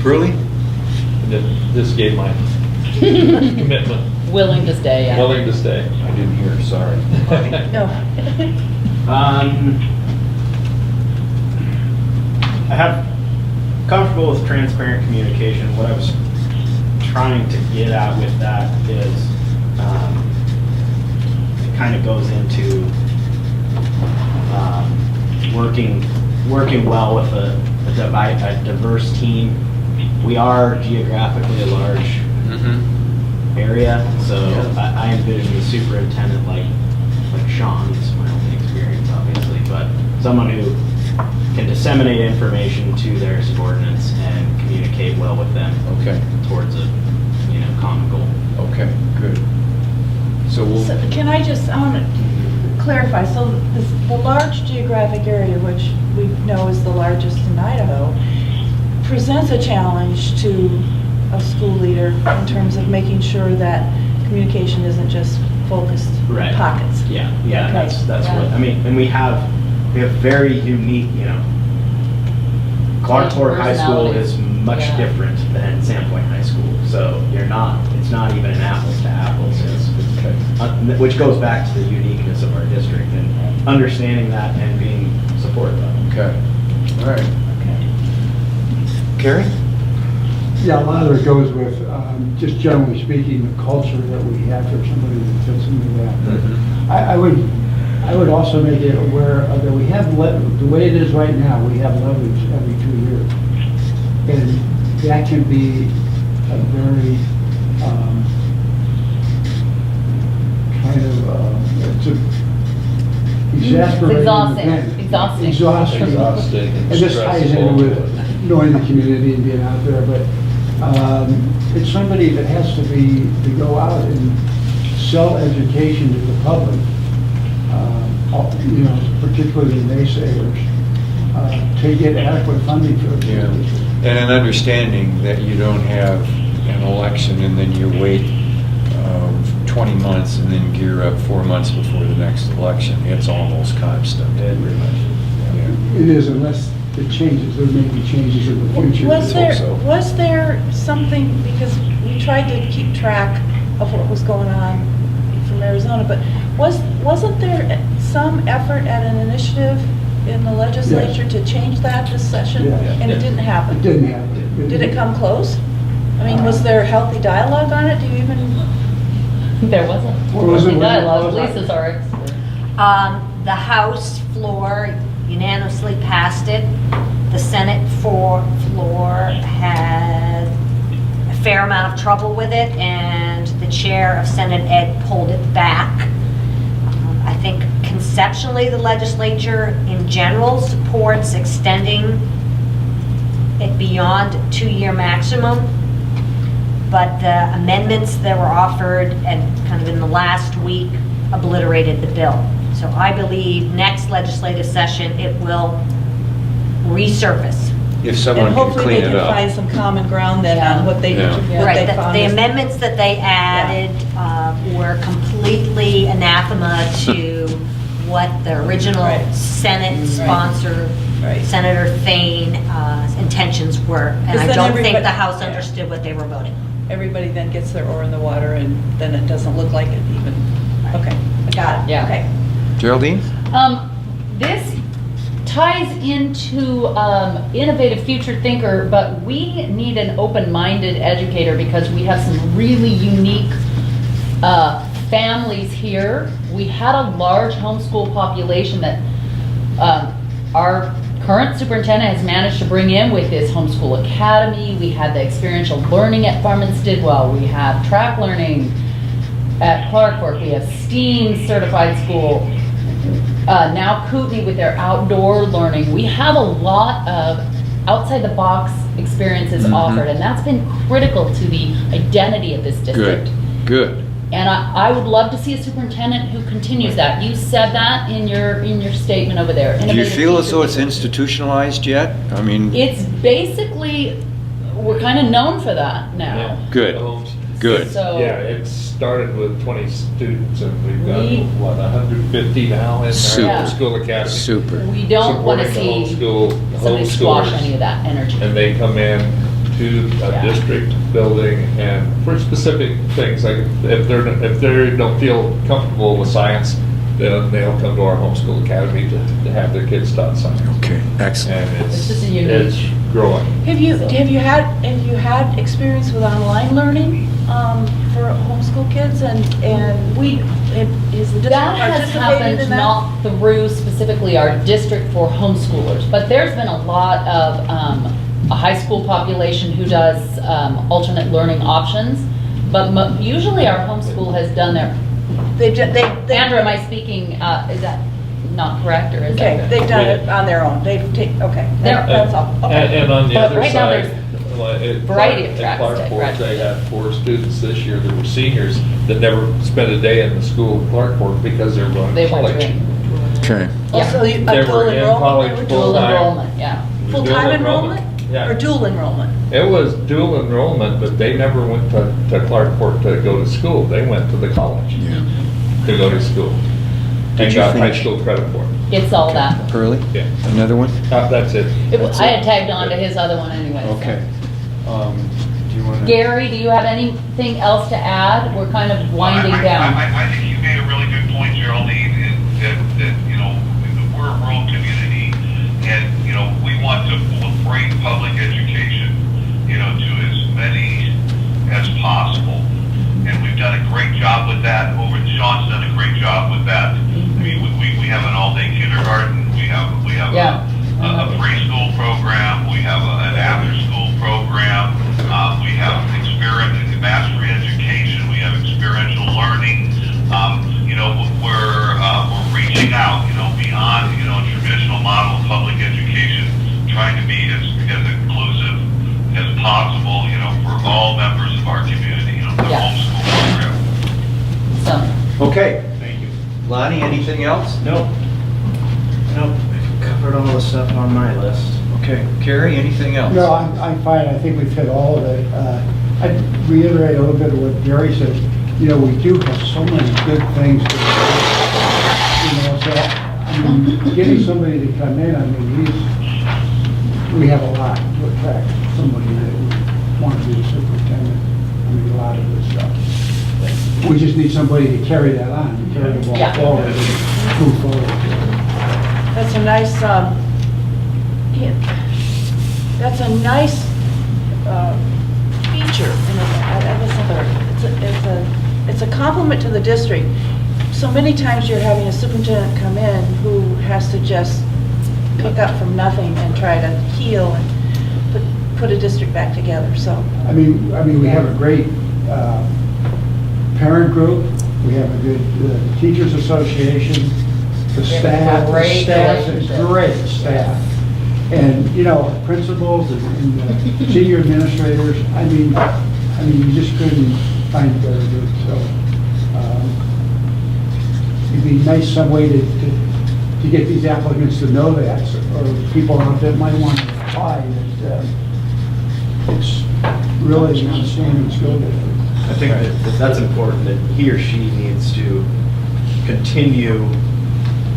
E: Pearlie?
F: This gave my commitment,
A: Willing to stay, yeah.
F: willing to stay.
E: I didn't hear, sorry.
G: No.
B: I have comfortable with transparent communication. What I was trying to get at with that is it kind of goes into working well with a diverse team. We are geographically a large area, so I envision the superintendent like Sean. This is my only experience, obviously, but someone who can disseminate information to their subordinates and communicate well with them.
E: Okay.
B: Towards a common goal.
E: Okay, good. So we'll,
G: So can I want to clarify, so the large geographic area, which we know is the largest in Idaho, presents a challenge to a school leader in terms of making sure that communication isn't just focused
B: Right.
G: pockets.
B: Yeah,
G: Okay.
B: that's what I mean. And we have very unique, Clarkport High School is much
A: Yeah.
B: different than Sandpoint High School. So it's not even an apples to apples, which goes back to the uniqueness of our district and understanding that and being supportive of it.
E: Okay, all right. Carrie?
C: Yeah, a lot of it goes with, just generally speaking, the culture that we have for somebody that fits into that. I would also make it aware of that we have, the way it is right now, we have levies every 2 years. And that can be a very, kind of, it's a exasperating
A: exhausting.
C: event.
A: Exhausting.
F: Exhausting and
C: And this ties in
F: stressful.
C: with knowing the community and being out there, but it's somebody that has to go out and sell education to the public, you know, particularly the naysayers, to get adequate funding for the
E: Yeah.
C: district.
E: And an understanding that you don't have an election and then you wait 20 months and then gear up 4 months before the next election. It's almost constant.
B: It pretty much is.
C: It is, unless it changes, there may be changes in the future.
G: Was
E: Let's hope so.
G: was there something, because we tried to keep track of what was going on from Arizona, but wasn't there some effort at an initiative in the legislature to change that this session?
C: Yeah.
G: And it didn't happen?
C: It didn't happen.
G: Did it come close? I mean, was there healthy dialogue on it? Do you even,
A: There wasn't.
C: What was it?
A: Any dialogue. Lisa's our expert.
D: The House floor unanimously passed it. The Senate floor had a fair amount of trouble with it, and the chair of Senate Ed pulled it back. I think conceptually, the legislature in general supports extending it beyond 2-year maximum, but the amendments that were offered and kind of in the last week obliterated the bill. So I believe next legislative session, it will resurface.
E: If someone
G: and
E: can
G: hopefully
E: clean
G: they
E: it
G: can find
E: up.
G: some common ground then
A: Yeah.
G: on what they,
E: Yeah.
G: what
D: Right,
G: they
D: the
G: found.
D: the
G: is-
D: amendments that they added were completely anathema to what the original
G: Right.
D: Senate sponsor,
G: Right.
D: Senator Thayne's intentions were. And
G: 'Cause
D: I
G: then
D: don't think
G: everybody-
D: the House
G: yeah.
D: understood what they were voting.
G: Everybody then gets their oar in the water and then it doesn't look like it even. Okay, I got it.
A: Yeah.
G: Okay.
E: Geraldine?
A: This ties into innovative future thinker, but we need an open-minded educator because we have some really unique families here. We had a large homeschool population that our current superintendent has managed to bring in with this homeschool academy. We had the experiential learning at Farmanston. Well, we have track learning at Clark Fork. We have STEAM certified school. Now Kootenai with their outdoor learning. We have a lot of outside the box experiences offered, and that's been critical to the identity of this district.
E: Good.
A: And I would love to see a superintendent who continues that. You said that in your statement over there.
E: Do you
A: Innovative
E: feel as
A: future
E: though it's
A: thinker.
E: institutionalized yet? I mean,
A: It's basically, we're kind of known for that now.
E: good, good.
A: So.
F: Yeah, it started with 20 students and we've got,
A: We-
F: what, 150 now in our
E: Super.
F: homeschool academy.
E: Super.
A: We don't want to
F: Supporting the
A: see
F: homeschool,
A: somebody squash any
F: homeschoolers.
A: of that energy.
F: And they come in to a
A: Yeah.
F: district building and for specific things, like if they don't feel comfortable with science, then they'll come to our homeschool academy to have their kids taught science.
E: Okay, excellent.
F: And
A: It's just a unique-
F: it's growing.
G: Have you had experience with online learning for homeschool kids and is the district
A: That has
G: participated
A: happened
G: in that?
A: not through specifically our district for homeschoolers, but there's been a lot of a high school population who does alternate learning options. But usually our homeschool has done their, Andrew, am I speaking, is that not correct or is
G: Okay,
A: that?
G: they've done it on their own. Okay,
A: There-
G: that's all. Okay.
F: And on the
A: But
F: other
A: right now
F: side,
A: variety of
F: at
A: tracks
F: Clark
A: to
F: Fork, they
A: graduate.
F: had 4 students this year that were seniors that never spent a day in the school of Clark Fork because they're going
A: They
F: to
A: went
F: college.
A: to
E: Okay.
G: Also,
F: They
G: a
F: were
G: dual
F: in
G: enrollment?
F: college
G: They were
A: Dual
F: full-time.
A: enrollment, yeah.
G: Full-time enrollment?
F: Yeah.
G: Or dual enrollment?
F: It was dual enrollment, but they never went to Clark Fork to go to school. They went to the college
E: Yeah.
F: to go to school.
E: Did
F: And
E: you
F: got high
E: finish?
F: school credit for it.
A: It's all that.
F: Yeah.
E: Another one?
F: That's it.
A: I had tagged on to his other one anyway. so.
E: Okay. you want to?
A: Gary, do you have anything else to add? We're kind of winding down.
H: I think you made a really good point, Geraldine, that, you know, we're a rural community, and, you know, we want to bring public education, you know, to as many as possible. And we've done a great job with that. Sean's done a great job with that. I mean, we have an all-day kindergarten, we have
A: Yeah.
H: a preschool program, we have an after-school program, we have mastery education, we have experiential learning. You know, we're reaching out, you know, beyond, you know, traditional model of public education, trying to be as inclusive as possible, you know, for all members of our community, you know, the
A: Yeah.
H: homeschool program.
A: So,
E: Okay.
I: Thank you.
E: Lonnie, anything else?
I: Nope. Nope. Covered all the stuff on my list.
E: Okay. Carrie, anything else?
C: No, I'm fine, I think we've hit all of it. I'd reiterate a little bit of what Gary said. You know, we do have so many good things to do. You know, so, I mean, getting somebody to come in, I mean, we have a lot to attract somebody that would want to be the superintendent. I mean, a lot of this stuff. We just need somebody to carry that on, and carry the ball
A: Yeah.
C: forward, and move forward.
G: That's a nice, yeah, that's a nice feature. It's a compliment to the district. So many times you're having a superintendent come in who has to just pick up from nothing and try to heal and put a district back together, so.
C: I mean, we have a great parent group, we have a good teachers association, the
A: We have a
C: staff,
A: great relationship.
C: great staff. And, you know, principals and senior administrators, I mean, you just couldn't find a better group, so. It'd be nice some way to get these applicants to know that, or people out that might want to apply, that it's really an outstanding skill set.
I: I think that's important, that he or she needs to continue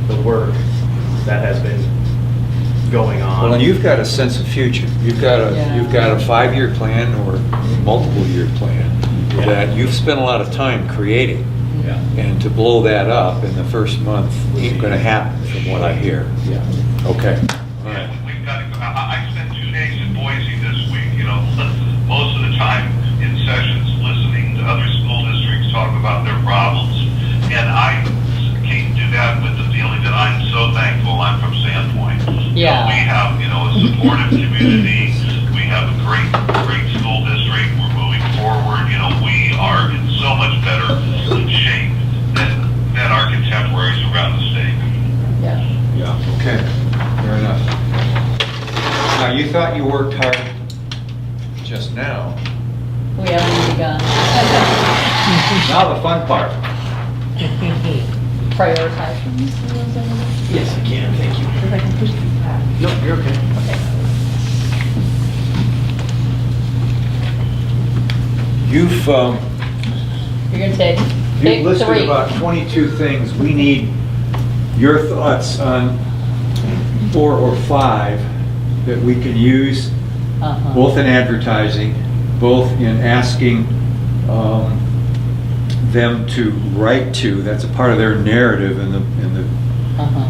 I: the work that has been going on.
E: Well, and you've got a sense of future. You've got a 5-year plan or multiple-year plan
I: Yeah.
E: that you've spent a lot of time creating.
I: Yeah.
E: And to blow that up in the first month ain't gonna happen, from what I hear.
C: Yeah.
E: Okay. All
H: Yeah,
E: right.
H: we've got to go. I spent 2 days in Boise this week, you know, most of the time in sessions listening to other school districts talk about their problems. And I came to that with the feeling that I'm so thankful I'm from Sandpoint.
A: Yeah.
H: We have, you know, a supportive community. We have a great school district. We're moving forward. You know, we are in so much better shape than our contemporaries around the state.
A: yeah.
E: Yeah, okay, fair enough. Now, you thought you worked hard just now.
A: We haven't begun.
E: Now the fun part.
A: Prioritize.
I: Yes, I can, thank you.
G: If I can push these back.
I: No, you're okay.
E: You've
A: You're gonna take
E: you've listed
A: 3.
E: about 22 things. We need your thoughts on 4 or 5 that we can use,
A: Uh-huh.
E: both in advertising, both in asking them to write to. That's a part of their narrative in the
A: Uh-huh.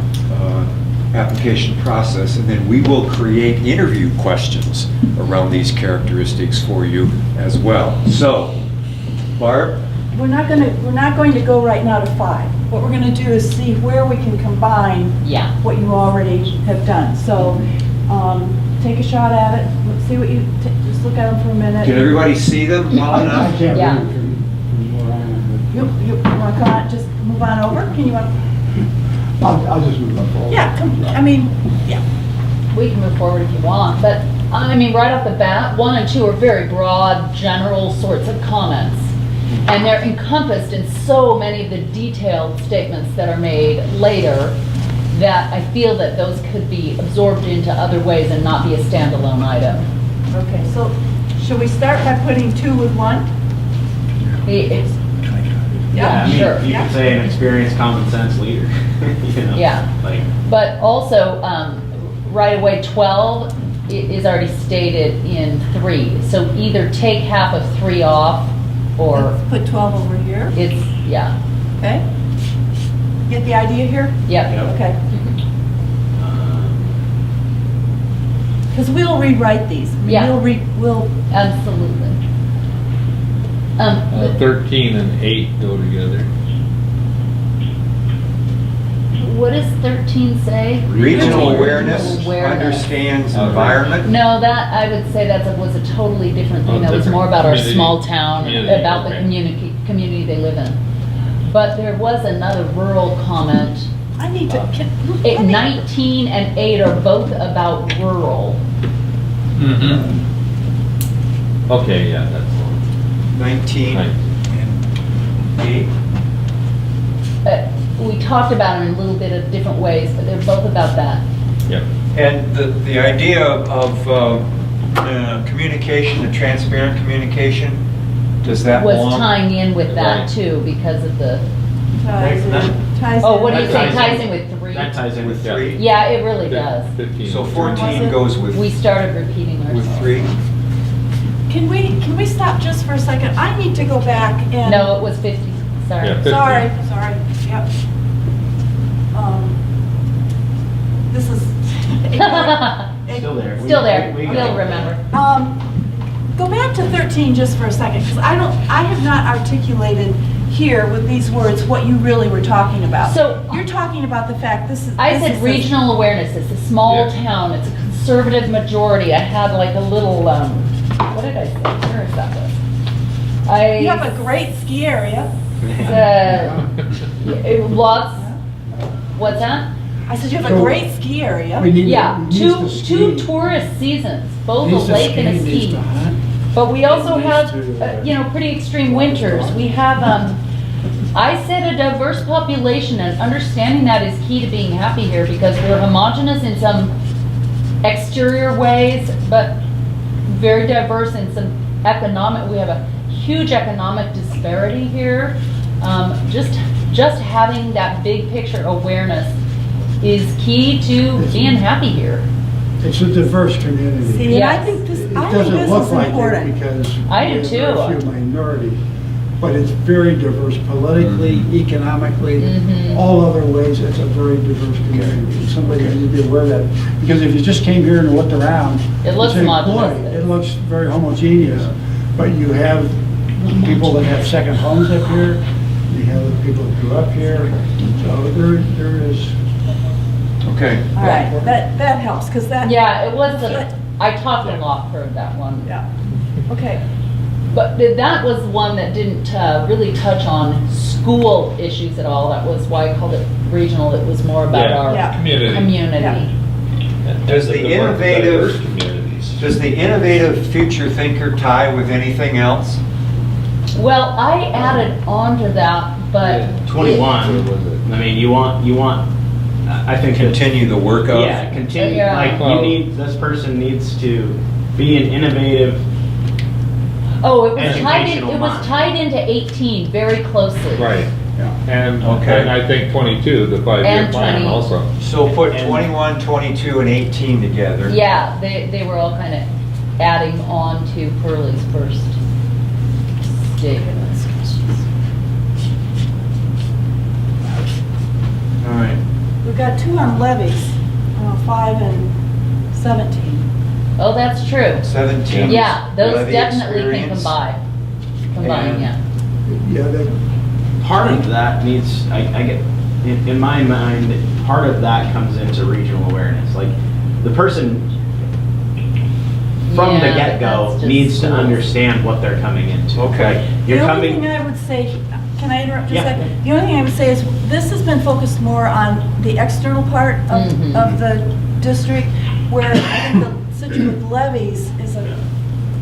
E: application process, and then we will create interview questions around these characteristics for you as well. So, Barb?
G: We're not going to go right now to 5. What we're gonna do is see where we can combine
A: Yeah.
G: what you already have done. So, take a shot at it, let's see what you, just look at them for a minute.
E: Can everybody see them well
C: I
E: enough?
C: can't
A: Yeah.
C: read from where I am,
G: You wanna come on, just move on over? Can you,
C: but I'll just move up forward.
G: yeah, come, I mean, yeah.
A: We can move forward if you want, but, I mean, right off the bat, 1 and 2 are very broad, general sorts of comments. And they're encompassed in so many of the detailed statements that are made later that I feel that those could be absorbed into other ways and not be a standalone item.
G: Okay, so should we start by putting 2 with 1?
A: It's,
G: Yeah,
I: I mean,
A: sure.
I: You could say an experienced, common sense leader, you know?
A: Yeah.
I: Like,
A: But also, right away, 12, is already stated in 3. So either take half of 3 off, or
G: Let's put 12 over here,
A: it's, yeah,
G: okay? Get the idea here?
A: yep.
B: Yep.
G: Okay.
B: Um,
G: Because we'll rewrite these. I mean,
A: Yeah.
G: We'll,
A: Absolutely.
F: 13 and 8 go together.
A: What does 13 say?
E: Regional awareness,
A: Awareness.
E: understands
F: Okay.
E: environment.
A: No, that, I would say was a totally different thing.
F: Oh,
A: That was
F: different.
A: more about our
F: Community-
A: small town,
F: community,
A: about the
F: okay.
A: community they live in. But there was another rural comment.
G: I need to,
A: It, 19 and 8 are both about rural.
F: Mm-hmm. Okay, yeah, that's,
E: 19
F: Right.
E: and 8.
A: We talked about it in a little bit of different ways, but they're both about that.
F: yep.
E: And the idea of communication, the transparent communication, does that
A: Was
E: belong?
A: tying in with that
F: Right.
A: too, because of the,
G: ties in.
B: That-
G: Ties
A: oh,
G: in.
A: what do you
B: That
A: say,
B: ties
A: ties
B: in-
A: in with 3?
B: That ties in with
E: With
B: 3.
E: 3?
A: Yeah, it really does.
F: 15.
E: So
G: Was
E: 14
G: it?
E: goes with
A: We started repeating ourselves.
E: 3?
G: Can we stop just for a second? I need to go back and.
A: No, it was 50, sorry.
F: Yeah, 50.
G: Sorry, yep. This is.
B: Still there.
A: Still there,
B: We- we-
A: we'll remember.
G: Go back to 13 just for a second, because I have not articulated here with these words what you really were talking about.
A: So-
G: You're talking about the fact this is.
A: I
G: this
A: said
G: is-
A: regional awareness, it's a small
F: Yeah.
A: town, it's a conservative majority. I had like a little, what did I say? Where is that one?
G: You have a great ski area.
A: Lots, what's that?
G: I said you have a
C: So-
G: great ski area.
C: We need to-
A: Yeah,
C: needs
A: two
C: to ski.
A: tourist seasons, both
C: Needs
A: a
C: to
A: lake and a
C: needs
A: ski.
C: to hunt.
A: But we also
C: Needs
A: have,
C: to,
A: pretty extreme winters. We have, I said a diverse population, and understanding that is key to being happy here, because we're homogenous in some exterior ways, but very diverse in some economic, we have a huge economic disparity here. Just having that big picture awareness is key to being happy here.
C: It's a diverse community.
G: See, and I
A: Yes.
G: think this,
C: It
G: I think
C: doesn't
G: this
C: look
G: is
C: like it
G: important.
C: because
A: I do
C: we have
A: too.
C: very few minorities, but it's very diverse politically, economically,
A: Mhm.
C: all other ways. It's a very diverse community. And somebody needs to be aware of that. Because if you just came here and looked around,
A: It looks
C: you'd say,
A: homogeneous.
C: "Boy, it looks very homogeneous." But you have people that have second homes up here. You have people that grew up here. So there is.
E: Okay.
G: All right, that helps, because that.
A: Yeah, it was, I talked a lot for that one.
G: Yeah, okay.
A: But that was one that didn't really touch on school issues at all. That was why I called it regional. It was more about
F: Yeah,
A: our
G: Yeah.
F: community.
A: community.
E: Does the
F: more
E: innovative-
F: diverse communities.
E: Does the innovative future thinker tie with anything else?
A: Well, I added on to that, but.
B: 21,
F: Where was it?
B: I mean, you want, I think. it's-
E: Continue the work of?
B: Yeah, continue,
A: Yeah.
B: like,
F: Well-
B: this person needs to be an innovative,
A: Oh, it was tied in,
B: Educational
A: it was
B: mind.
A: tied into 18 very closely.
F: Right.
C: Yeah.
F: And,
E: Okay.
F: and I think 22, the 5-year
A: And
F: plan
A: 20.
F: also.
E: So put
B: And-
E: 21, 22, and 18 together.
A: Yeah, they were all kind of adding on to Pearlie's first statement.
B: all right.
G: We've got 2 on levies, 5 and 17.
A: Oh, that's true.
E: 17.
A: Yeah, those
E: levy
A: definitely can
E: experience.
A: combine,
E: And-
A: yeah.
C: Yeah, that,
B: Part of that needs, I get, in my mind, part of that comes into regional awareness. Like, the person from the
A: Yeah,
B: get-go
A: that's just
B: needs to
A: schools.
B: understand what they're coming into.
E: Okay.
B: Like, You're
G: The only
B: coming,
G: thing I would say, can I interrupt just
B: Yeah.
G: a second? The only thing I would say is, this has been focused more on the external part
A: Mhm.
G: of the district, where I think the Situate levies is a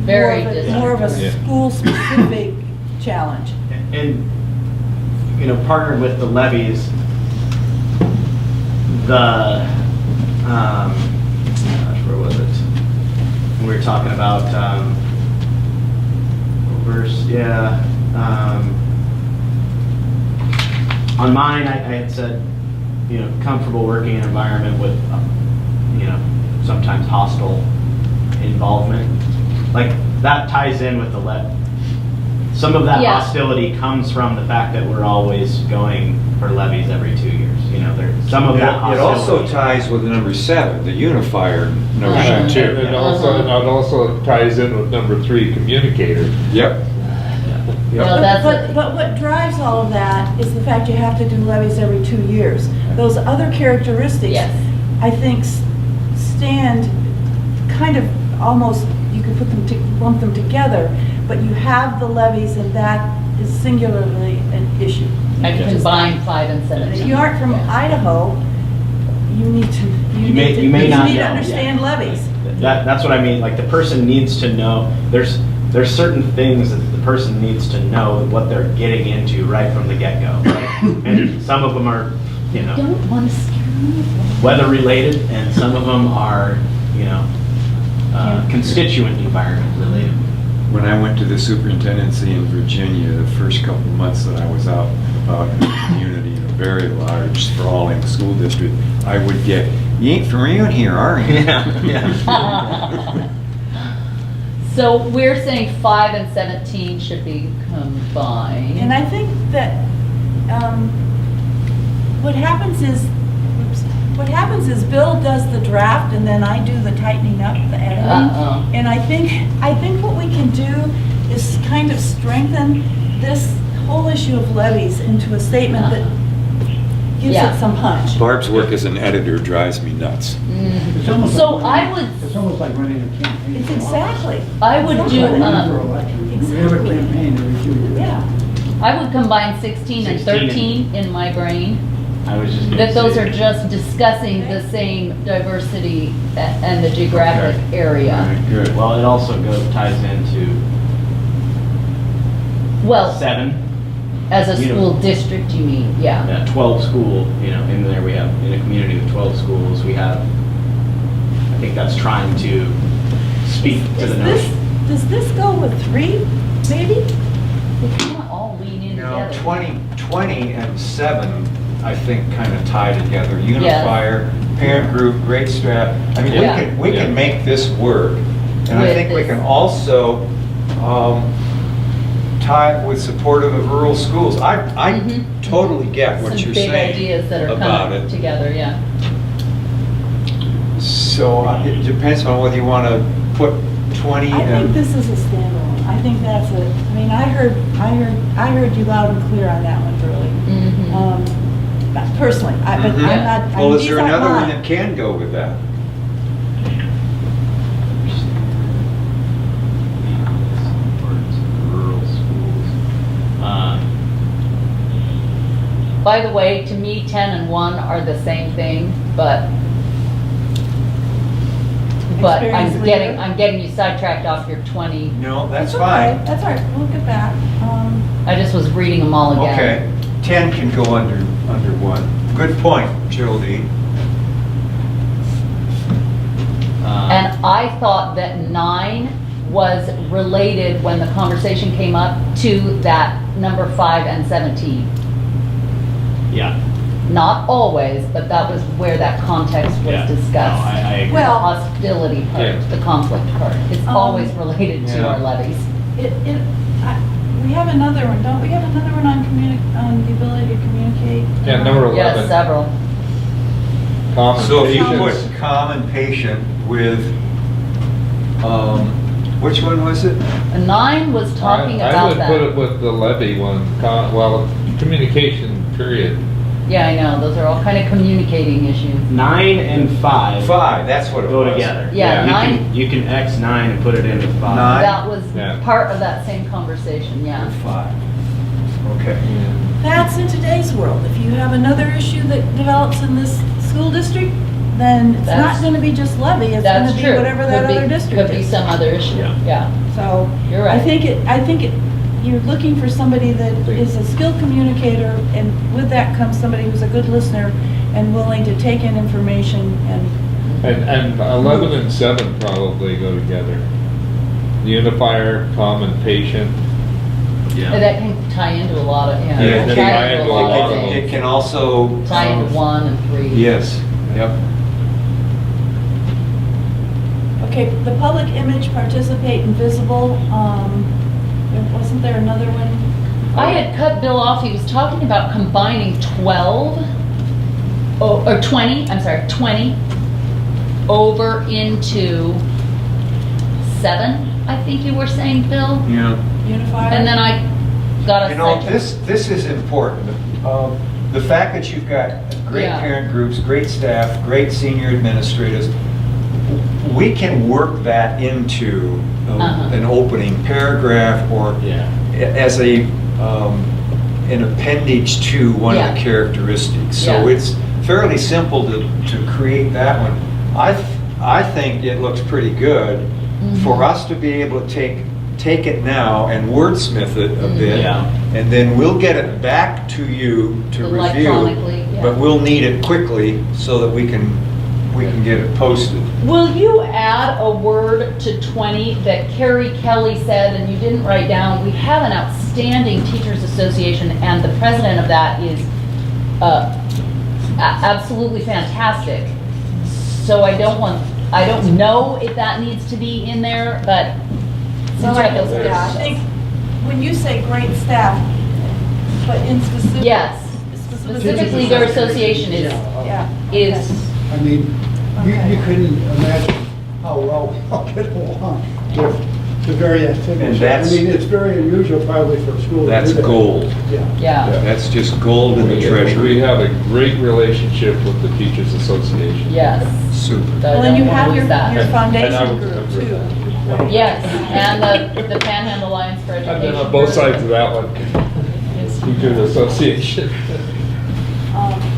A: Very
G: more of a
F: Yeah.
G: school-specific challenge.
B: and, partnered with the levies, where was it? We were talking about, on mine, I had said, comfortable working in an environment with, sometimes hostile involvement. Like, that ties in with some of that
A: Yeah.
B: hostility comes from the fact that we're always going for levies every 2 years. You know, some of that
E: It also
B: hostility.
E: ties with number 7, the unifier
F: And
E: notion too.
F: and it also ties in with number 3, communicator.
E: Yep.
A: Well, that's
G: But what drives all of that is the fact you have to do levies every 2 years. Those other characteristics,
A: Yes.
G: I think, stand kind of almost, you could lump them together, but you have the levies and that is singularly an issue.
A: I combine 5 and
G: And if
A: 17.
G: you aren't from Idaho, you need to,
B: You may not
G: need to
B: know,
G: understand
B: yeah.
G: levies.
B: That's what I mean, like, the person needs to know, there's certain things that the person needs to know what they're getting into right from the get-go. Right? And some of them are, you know,
A: Don't want to scare me.
B: weather-related, and some of them are, you know, constituent environment related.
E: When I went to the superintendency in Virginia, the first couple of months that I was out and about in the community in a very large, sprawling school district, I would get, "You ain't from around here, are you?"
B: Yeah.
G: So
A: So we're saying 5 and 17 should be combined.
G: And I think that what happens is Bill does the draft and then I do the tightening up, the editing.
A: Uh-oh.
G: And I think what we can do is kind of strengthen this whole issue of levies into a statement that gives
A: Yeah.
G: it some punch.
E: Barb's work as an editor drives me nuts.
C: It's almost
A: So
C: like
A: I
C: running-
A: would-
C: It's almost like running a campaign.
G: It's exactly.
A: I would do,
C: Running for election. We have a
G: Exactly.
C: campaign every 2 years.
G: Yeah.
A: I would combine 16 and
B: 16 and-
A: 13 in my brain.
B: I was just gonna
A: That those
B: say-
A: are just discussing the same diversity and the geographic area.
E: Good.
B: Well, it also ties into
A: Well,
B: 7,
A: as a
B: you know.
A: school district, you mean, yeah.
B: 12 school, you know, in there we have, in a community of 12 schools, we have, I think that's trying to speak to the notion.
G: Does this go with 3, maybe?
A: They kind of all lean in
E: You know,
A: together.
E: 20 and 7, I think, kind of tie together. Unifier, parent group, great strat. I mean,
A: Yeah.
E: we can make this work. And I
A: With
E: think we
A: this.
E: can also tie it with support of the rural schools. I
A: Mhm.
E: totally get what
A: Some
E: you're
A: big
E: saying
A: ideas that are
E: about
A: coming
E: it.
A: together, yeah.
E: So it depends on whether you want to put 20
G: I think
E: and...
G: this is a standalone. I think that's it. I mean, I heard you loud and clear on that one, Burley.
A: Mhm.
G: Personally, but I'm
E: Mhm.
G: not. I
E: Well,
G: mean,
E: is
G: these
E: there
G: aren't
E: another one
G: mine.
E: that can go with that?
B: Rural schools.
A: By the way, to me, 10 and 1 are the same thing, but
G: Experience leader.
A: I'm getting you sidetracked off your 20.
E: No, that's
G: okay.
E: fine.
G: That's all right. We'll get back.
A: I just was reading them all again.
E: Okay, 10 can go under 1. Good point, Geraldine.
A: And I thought that 9 was related when the conversation came up to that number 5 and 17.
B: Yeah.
A: Not always, but that was where that context was
B: Yeah.
A: discussed.
B: No, I agree.
A: The
G: Well-
A: hostility part,
F: Yeah.
A: the conflict part, it's always related to
E: Yeah.
A: our levies.
G: We have another one, don't we? Have another one on the ability to communicate.
F: Yeah, number 11.
A: Yes, several.
F: Common
E: So if you
F: patience.
E: put calm and patient with, which one was it?
A: And 9 was talking
F: I
A: about
F: would put it
A: that.
F: with the levy one, well, communication, period.
A: Yeah, I know, those are all kind of communicating issues.
B: 9 and 5
E: 5, that's what it
B: go
E: was.
B: together.
A: Yeah,
B: You
A: 9
B: can- You can X 9 and put it into 5.
E: 9.
A: That was
F: Yeah.
A: part of that same conversation, yeah.
E: 5. Okay.
G: That's in today's world. If you have another issue that develops in this school district, then it's
A: That's-
G: not going to be just levy. It's going
A: That's
G: to be
A: true.
G: whatever that
A: Could be-
G: other district
A: Could be
G: is.
A: some other issue,
B: Yeah.
A: yeah.
G: So
A: You're right.
G: I think you're looking for somebody that is a skilled communicator, and with that comes somebody who's a good listener and willing to take in information and
F: And 11 and 7 probably go together. The unifier, common, patient.
A: And that can tie into a lot of, yeah.
E: Yeah,
A: it can tie into a lot of
F: them.
A: things.
E: It can also...
A: Tie into 1 and 3.
E: Yes, yep.
G: okay. Okay, the public image, participate, and visible, wasn't there another one?
A: I had cut Bill off, he was talking about combining 12, or 20, I'm sorry, 20 over into 7, I think you were saying, Bill?
E: Yeah.
G: Unifier?
A: And then I got a
E: You know,
A: second.
E: this is important. The fact that you've got great
A: Yeah.
E: parent groups, great staff, great senior administrators, we can work that into an opening paragraph or
B: Yeah.
E: as an appendage to one of
A: Yeah.
E: the characteristics. So
A: Yeah.
E: it's fairly simple to create that one. I think it looks pretty good for us to be able to take it now and wordsmith it a bit.
B: Yeah.
E: And then we'll get it back to you to review.
A: Electronically, yeah.
E: But we'll need it quickly so that we can get it posted.
A: Will you add a word to 20 that Carrie Kelly said, and you didn't write down? We have an outstanding teachers association, and the president of that is absolutely fantastic. So I don't know if that needs to be in there, but
G: So
A: check those
G: I
A: out.
G: think, when you say great staff, but in specific.
A: Yes, specifically their association is,
G: Yeah.
A: is,
C: I mean,
G: Okay.
C: you couldn't imagine how well we all get along with the very activities.
E: And that's-
C: I mean, it's very unusual probably for a school. to
E: That's
C: do that.
E: gold.
C: Yeah.
A: yeah,
E: That's just gold in the
F: We
E: treasury.
F: have a great relationship with the Teachers Association.
A: yes.
E: Super.
G: Well, then you have your
F: And I
G: foundation
F: would
G: group
F: remember
G: too.
F: that.
A: Yes, and the Panhandle Alliance for Education.
F: I've been on both sides of that one. Teachers Association.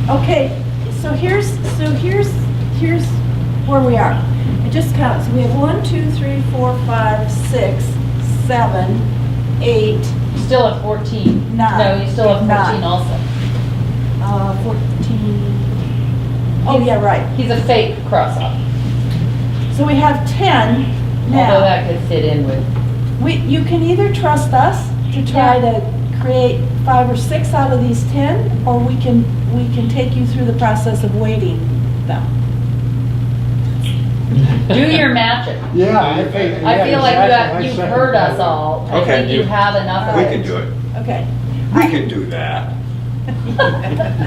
G: Okay, so here's where we are. I just counted, so we have 1, 2, 3, 4, 5, 6, 7, 8,
A: You still have 14.
G: Nine.
A: No, you still have 14
G: Nine.
A: also.
G: 14. Oh, yeah, right.
A: He's a fake cross-off,
G: So we have 10
A: although
G: now.
A: that could fit in with,
G: You can either trust us to try to create 5 or 6 out of these 10, or we can take you through the process of weighting them.
A: do your magic.
C: Yeah, I think.
A: I feel like
C: exactly. I
A: you've
C: second
A: heard us
C: that.
A: all. I
E: Okay.
A: think you have enough of
E: We
A: it.
E: can do it.
G: Okay.
E: We can do that.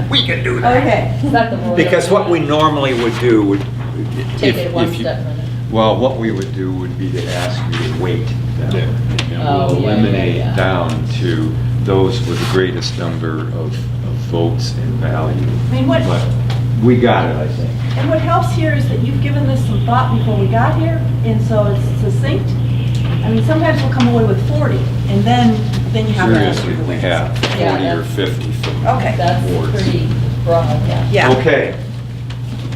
E: We can do that.
G: Okay.
A: Is that the word?
E: Because what we normally would do would,
A: Take it one
E: if you,
A: step further.
E: well, what we would do would be to ask you to weight them.
F: Yeah.
E: And
A: Oh,
E: we'll
A: yeah, yeah,
E: eliminate
A: yeah.
E: down to those with the greatest number of votes and value.
G: I mean, what,
E: But we got it, I think.
G: and what helps here is that you've given this some thought before we got here, and so it's succinct. I mean, sometimes we'll come away with 40, and then you have to ask
E: Seriously,
G: for the
E: we
G: weights.
E: have
A: Yeah,
E: 40 or
A: that's-
E: 50 from
G: Okay.
A: That's
E: boards.
A: pretty broad, yeah.
G: Yeah.
E: Okay.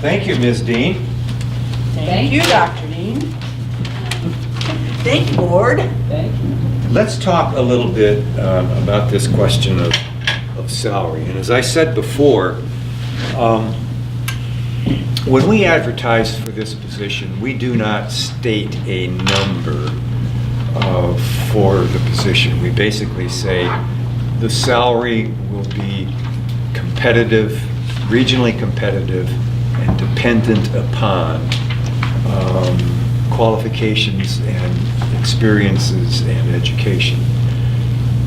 E: Thank you, Ms. Dean.
G: Thank you, Dr. Dean. Thank you, board.
A: Thank you.
E: Let's talk a little bit about this question of salary. And as I said before, when we advertise for this position, we do not state a number for the position. We basically say the salary will be competitive, regionally competitive, and dependent upon qualifications and experiences and education.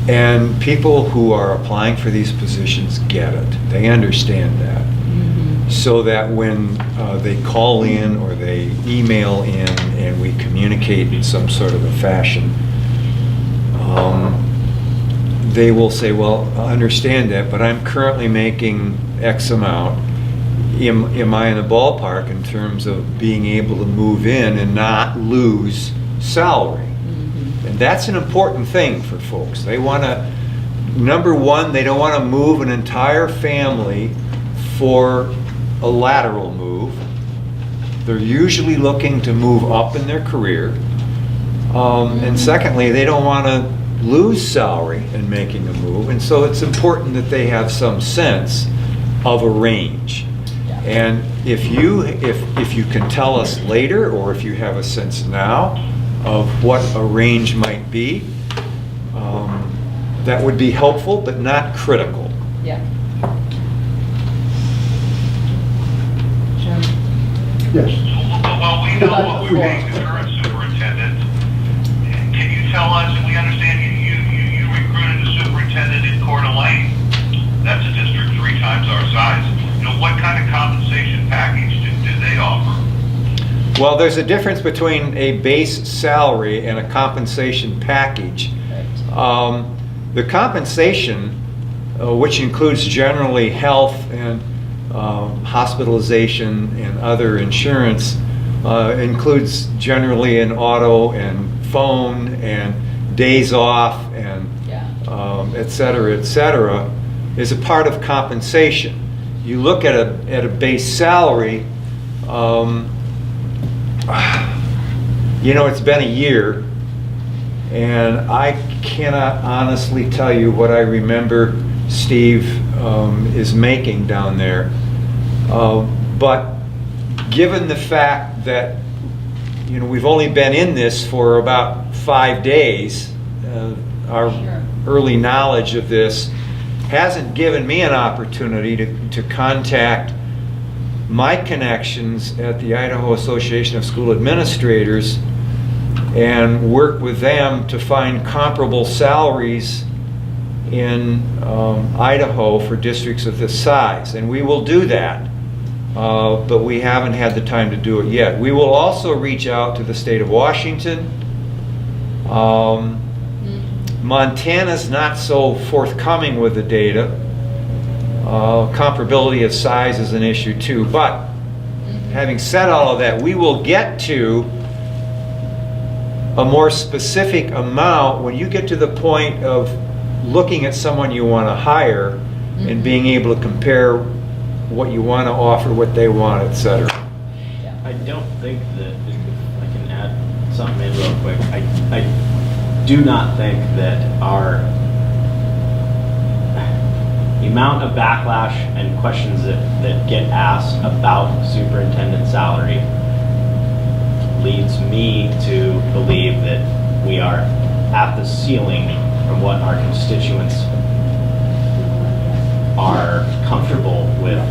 E: And people who are applying for these positions get it. They understand that. So that when they call in or they email in and we communicate in some sort of a fashion, they will say, well, I understand that, but I'm currently making X amount. Am I in the ballpark in terms of being able to move in and not lose salary? And that's an important thing for folks. They want to, number one, they don't want to move an entire family for a lateral move. They're usually looking to move up in their career. And secondly, they don't want to lose salary in making a move. And so it's important that they have some sense of a range. And if you can tell us later, or if you have a sense now of what a range might be, that would be helpful, but not critical.
A: Yeah.
C: Yes.
H: Well, we know what we're paying the current tell us, and we understand you recruited a superintendent in Coeur d'Alene. That's a district 3 times our size. You know, what kind of compensation package do they offer?
E: Well, there's a difference between a base salary and a compensation package. The compensation, which includes generally health and hospitalization and other insurance, includes generally an auto and phone and days off and et cetera, is a part of compensation. You look at a base salary, you know, it's been a year, and I cannot honestly tell you what I remember Steve is making down there. But given the fact that, you know, we've only been in this for about 5 days, our early knowledge of this hasn't given me an opportunity to contact my connections at the Idaho Association of School Administrators and work with them to find comparable salaries in Idaho for districts of this size. And we will do that, but we haven't had the time to do it yet. We will also reach out to the state of Washington. Montana's not so forthcoming with the data. Comparability of size is an issue too, but having said all of that, we will get to a more specific amount when you get to the point of looking at someone you want to hire and being able to compare what you want to offer, what they want, etc.
I: I don't think that, if I can add something in real quick, I do not think that the amount of backlash and questions that get asked about superintendent salary leads me to believe that we are at the ceiling from what our constituents are comfortable with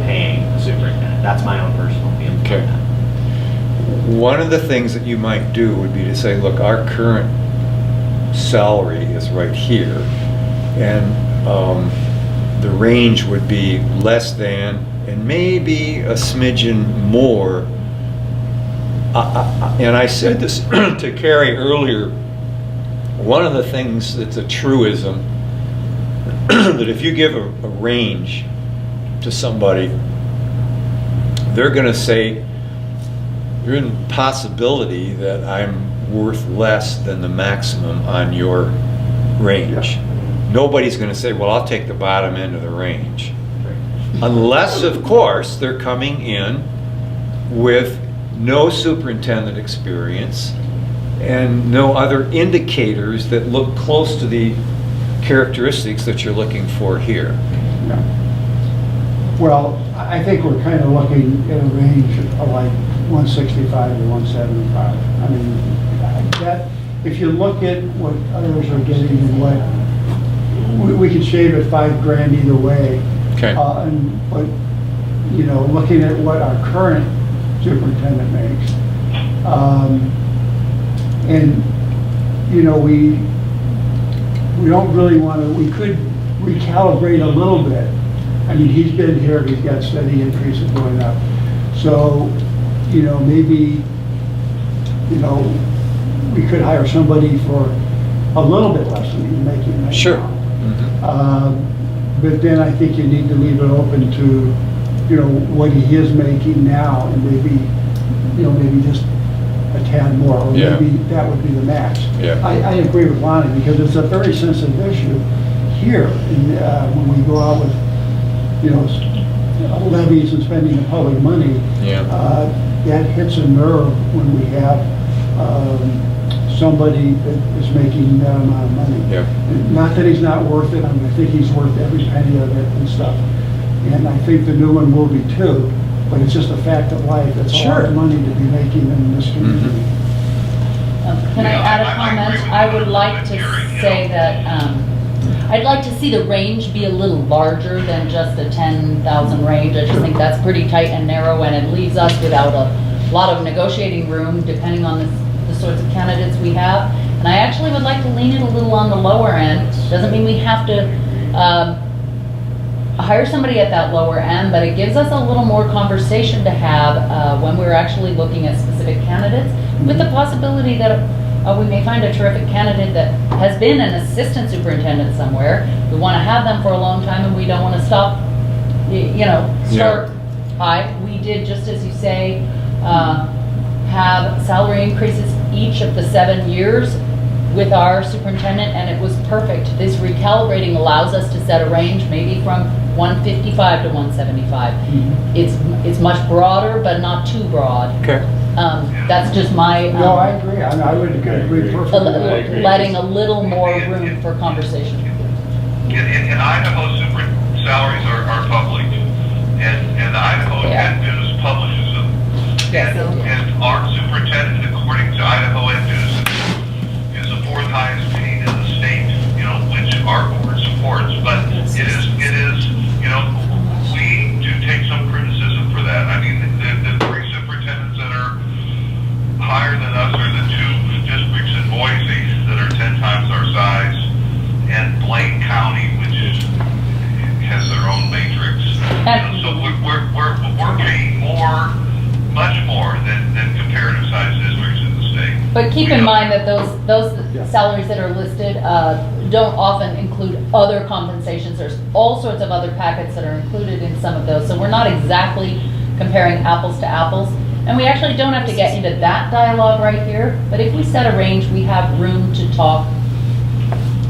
I: paying the superintendent. That's my own personal feeling.
E: Okay.
I: On that.
E: One of the things that you might do would be to say, look, our current salary is right here, and the range would be less than and maybe a smidgen more. And I said this to Carrie earlier, one of the things that's a truism, that if you give a range to somebody, they're going to say, there's a possibility that I'm worth less than the maximum on your range. Nobody's going to say, well, I'll take the bottom end of the range. Unless, of course, they're coming in with no superintendent experience and no other indicators that look close to the characteristics that you're looking for here.
C: Yeah. Well, I think we're kind of looking at a range of like 165 to 175. I mean, that, if you look at what others are getting and what, we could shave it $5,000 either way.
E: Okay.
C: But, you know, looking at what our current superintendent makes, and, you know, we don't really want to, we could recalibrate a little bit. I mean, he's been here, he's got steady increases going up. So, you know, maybe, you know, we could hire somebody for a little bit less than he's making right
E: Sure.
C: now. But then I think you need to leave it open to, you know, what he is making now, and maybe, you know, maybe just a tad more, or
E: Yeah.
C: maybe that would be the max.
E: Yeah.
C: I agree with Lonnie, because it's a very sensitive issue here, and when we go out with, you know, levies and spending the public money,
E: Yeah.
C: that hits a nerve when we have somebody that is making that amount of money.
E: Yeah.
C: Not that he's not worth it, I mean, I think he's worth every penny of it and stuff. And I think the new one will be too, but it's just a fact of life. It's a lot of money to be making in this community.
A: Can I add a comment? I would like to say that I'd like to see the range be a little larger than just a 10,000 range. I just think that's pretty tight and narrow, and it leaves us without a lot of negotiating room depending on the sorts of candidates we have. And I actually would like to lean it a little on the lower end. Doesn't mean we have to hire somebody at that lower end, but it gives us a little more conversation to have when we're actually looking at specific candidates, with the possibility that we may find a terrific candidate that has been an assistant superintendent somewhere. We want to have them for a long time, and we don't want to stop, start high. We did, just as you say, have salary increases each of the 7 years with our superintendent, and it was perfect. This recalibrating allows us to set a range, maybe from 155 to 175. It's much broader, but not too broad.
E: Okay.
A: That's just my.
C: No, I agree. I would agree perfectly.
A: Letting a little more room for conversation.
H: In Idaho, super salaries are public, and the Idaho Ed News publishes them.
A: Yes,
H: And our superintendent, according to Idaho Ed News, is the fourth highest paid in the state, which our board supports. But it is, we do take some criticism for that. I mean, the three superintendents that are higher than us are the two districts in Boise that are 10 times our size, and Blaine County, which has their own matrix. So we're paying more, much more than comparative size districts in the state.
A: But keep in mind that those salaries that are listed don't often include other compensations. There's all sorts of other packets that are included in some of those. So we're not exactly comparing apples to apples. And we actually don't have to get into that dialogue right here. But if we set a range, we have room to talk.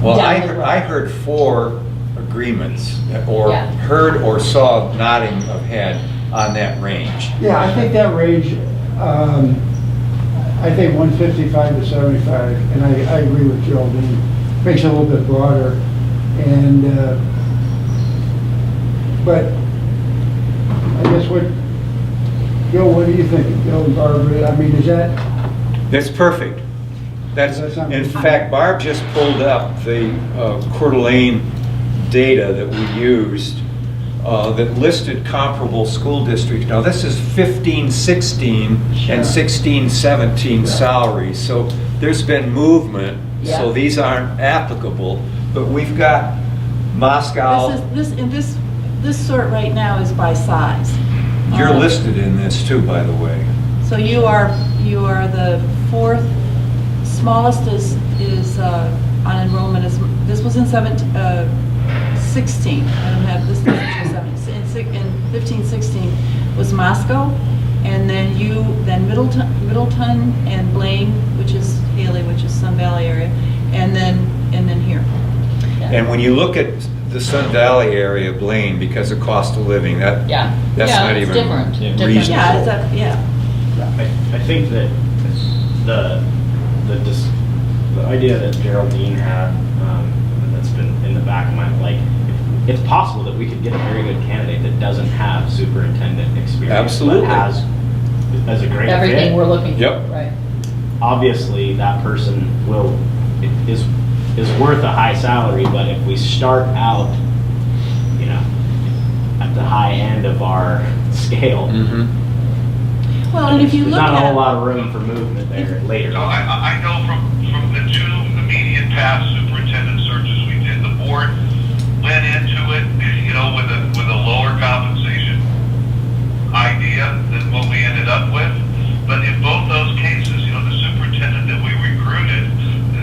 E: Well,
A: down the road.
E: I heard 4 agreements, or
A: Yeah.
E: heard or saw nodding of head on that range.
C: Yeah, I think that range, I think 155 to 75, and I agree with Geraldine. Makes it a little bit broader, and, but I guess Bill, what do you think? Bill and Barbara, I mean, is that?
E: That's perfect.
C: Does that sound
E: In
C: good?
E: fact, Barb just pulled up the Coeur d'Alene data that we used that listed comparable school districts. Now, this is 15-16
C: Sure.
E: and 16-17 salaries, so there's been movement, so
A: Yeah.
E: these aren't applicable, but we've got Moscow,
G: This sort right now is by size.
E: you're listed in this too, by the way.
G: So you are the 4th smallest is on enrollment this was in 16. I don't have this. In 15-16 was Moscow, and then Middleton and Blaine, which is Haley, which is Sun Valley area, and then here.
E: And when you look at the Sun Valley area, Blaine, because of cost of living, that's
A: Yeah,
E: not
A: it's
E: even
A: different. Different.
E: reasonable.
I: I think that the idea that Geraldine had, that's been in the back of my, it's possible that we could get a very good candidate that doesn't have superintendent experience.
E: Absolutely.
I: But has a great
A: Everything
I: fit.
A: we're looking for,
E: Yep.
A: right?
I: Obviously, that person is worth a high salary, but if we start out, at the high end of our scale,
G: Well, and if you
I: there's
G: look
I: not a whole
G: at,
I: lot of room for movement there later.
H: So I know from the two immediate past superintendent searches we did, the board went into it, with a lower compensation idea than what we ended up with. But in both those cases, the superintendent that we recruited,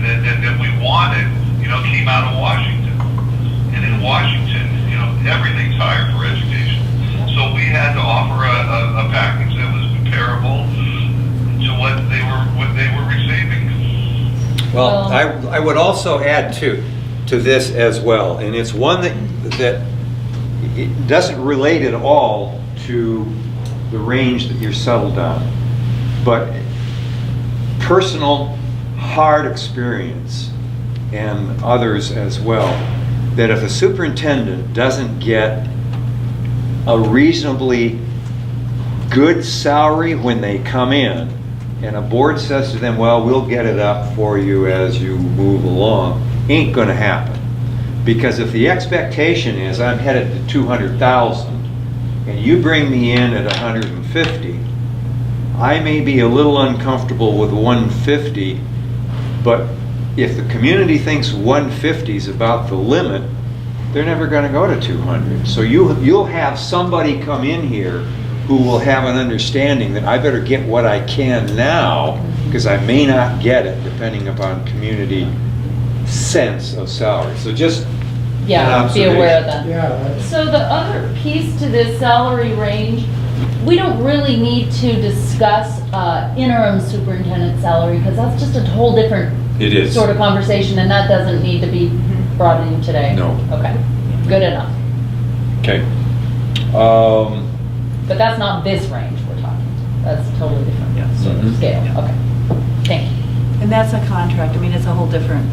H: that we wanted, came out of Washington. And in Washington, everything's higher for education. So we had to offer a package that was comparable to what they were receiving.
E: Well, I would also add to this as well, and it's one that it doesn't relate at all to the range that you're settled on, but personal hard experience, and others as well, that if a superintendent doesn't get a reasonably good salary when they come in, and a board says to them, well, we'll get it up for you as you move along, ain't gonna happen. Because if the expectation is I'm headed to 200,000 and you bring me in at 150, I may be a little uncomfortable with 150, but if the community thinks 150 is about the limit, they're never gonna go to 200. So you'll have somebody come in here who will have an understanding that I better get what I can now, because I may not get it depending upon community sense of salary. So just an
A: Yeah, be aware of
E: observation.
A: that.
C: Yeah, that's-
A: So the other piece to this salary range, we don't really need to discuss interim superintendent salary, because that's just a whole different
E: It is.
A: sort of conversation, and that doesn't need to be brought in today.
E: No.
A: Okay, good enough.
E: Okay.
A: But that's not this range we're talking. That's totally different sort
E: Mhm.
A: of scale. Okay, thank you.
G: And that's a contract, I mean, it's a whole different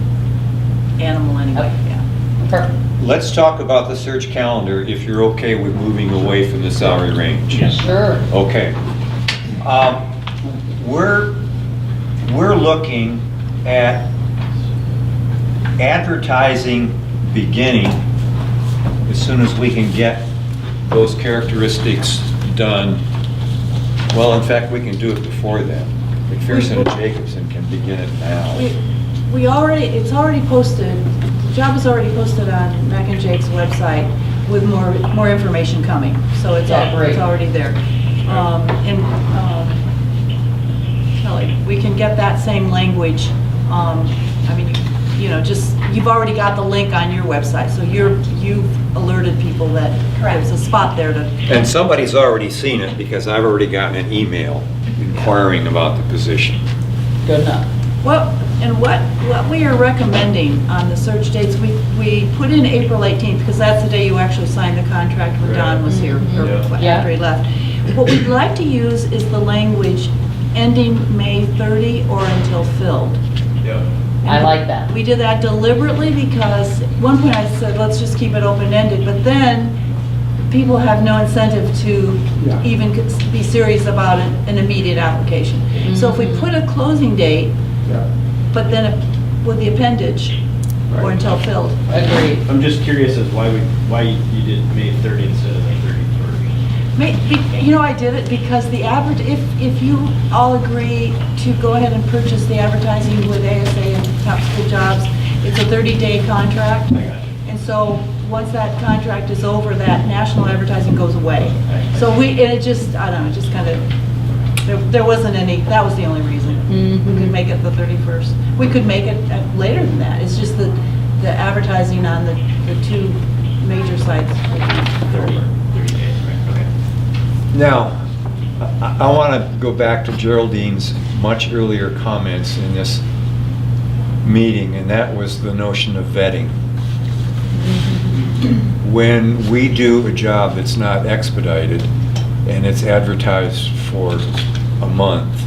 G: animal anyway,
A: Okay.
G: yeah.
A: Perfect.
E: Let's talk about the search calendar if you're okay with moving away from the salary range.
I: Yes.
A: Sure.
E: Okay. We're looking at advertising beginning as soon as we can get those characteristics done. Well, in fact, we can do it before then. McPherson and Jacobson can begin it now.
G: We already, it's already posted, the job is already posted on Mac and Jake's website with more information coming, so it's
A: Yeah, great.
G: it's already there. Kelly, we can get that same language, I mean, you know, just, you've already got the link on your website, so you've alerted people that there's a spot there to.
E: And somebody's already seen it because I've already gotten an email inquiring about the position.
A: Good enough.
G: What we are recommending on the search dates, we put in April 18th, because that's the day you actually signed the contract when Don was here, or
A: Yeah.
G: after he left. What we'd like to use is the language ending May 30 or until filled.
A: I like that.
G: We did that deliberately because at one point I said, let's just keep it open-ended, but then people have no incentive to
C: Yeah.
G: even be serious about an immediate application. So if we put a closing date,
C: yeah.
G: but then with the appendage, or
E: Right.
G: until filled.
A: Agreed.
I: I'm just curious as why you did May 30 instead of the 31st.
G: You know, I did it because the if you all agree to go ahead and purchase the advertising with ASA and Top School Jobs, it's a 30-day contract.
I: I got you.
G: And so, once that contract is over, that national advertising goes away. So and it just, I don't know, it just kind of, there wasn't any, that was the only reason. We could make it the 31st. We could make it later than that. It's just that the advertising on the two major sites would be
I: 30 days, right, okay.
E: Now, I want to go back to Geraldine's much earlier comments in this meeting, and that was the notion of vetting. When we do a job that's not expedited and it's advertised for a month,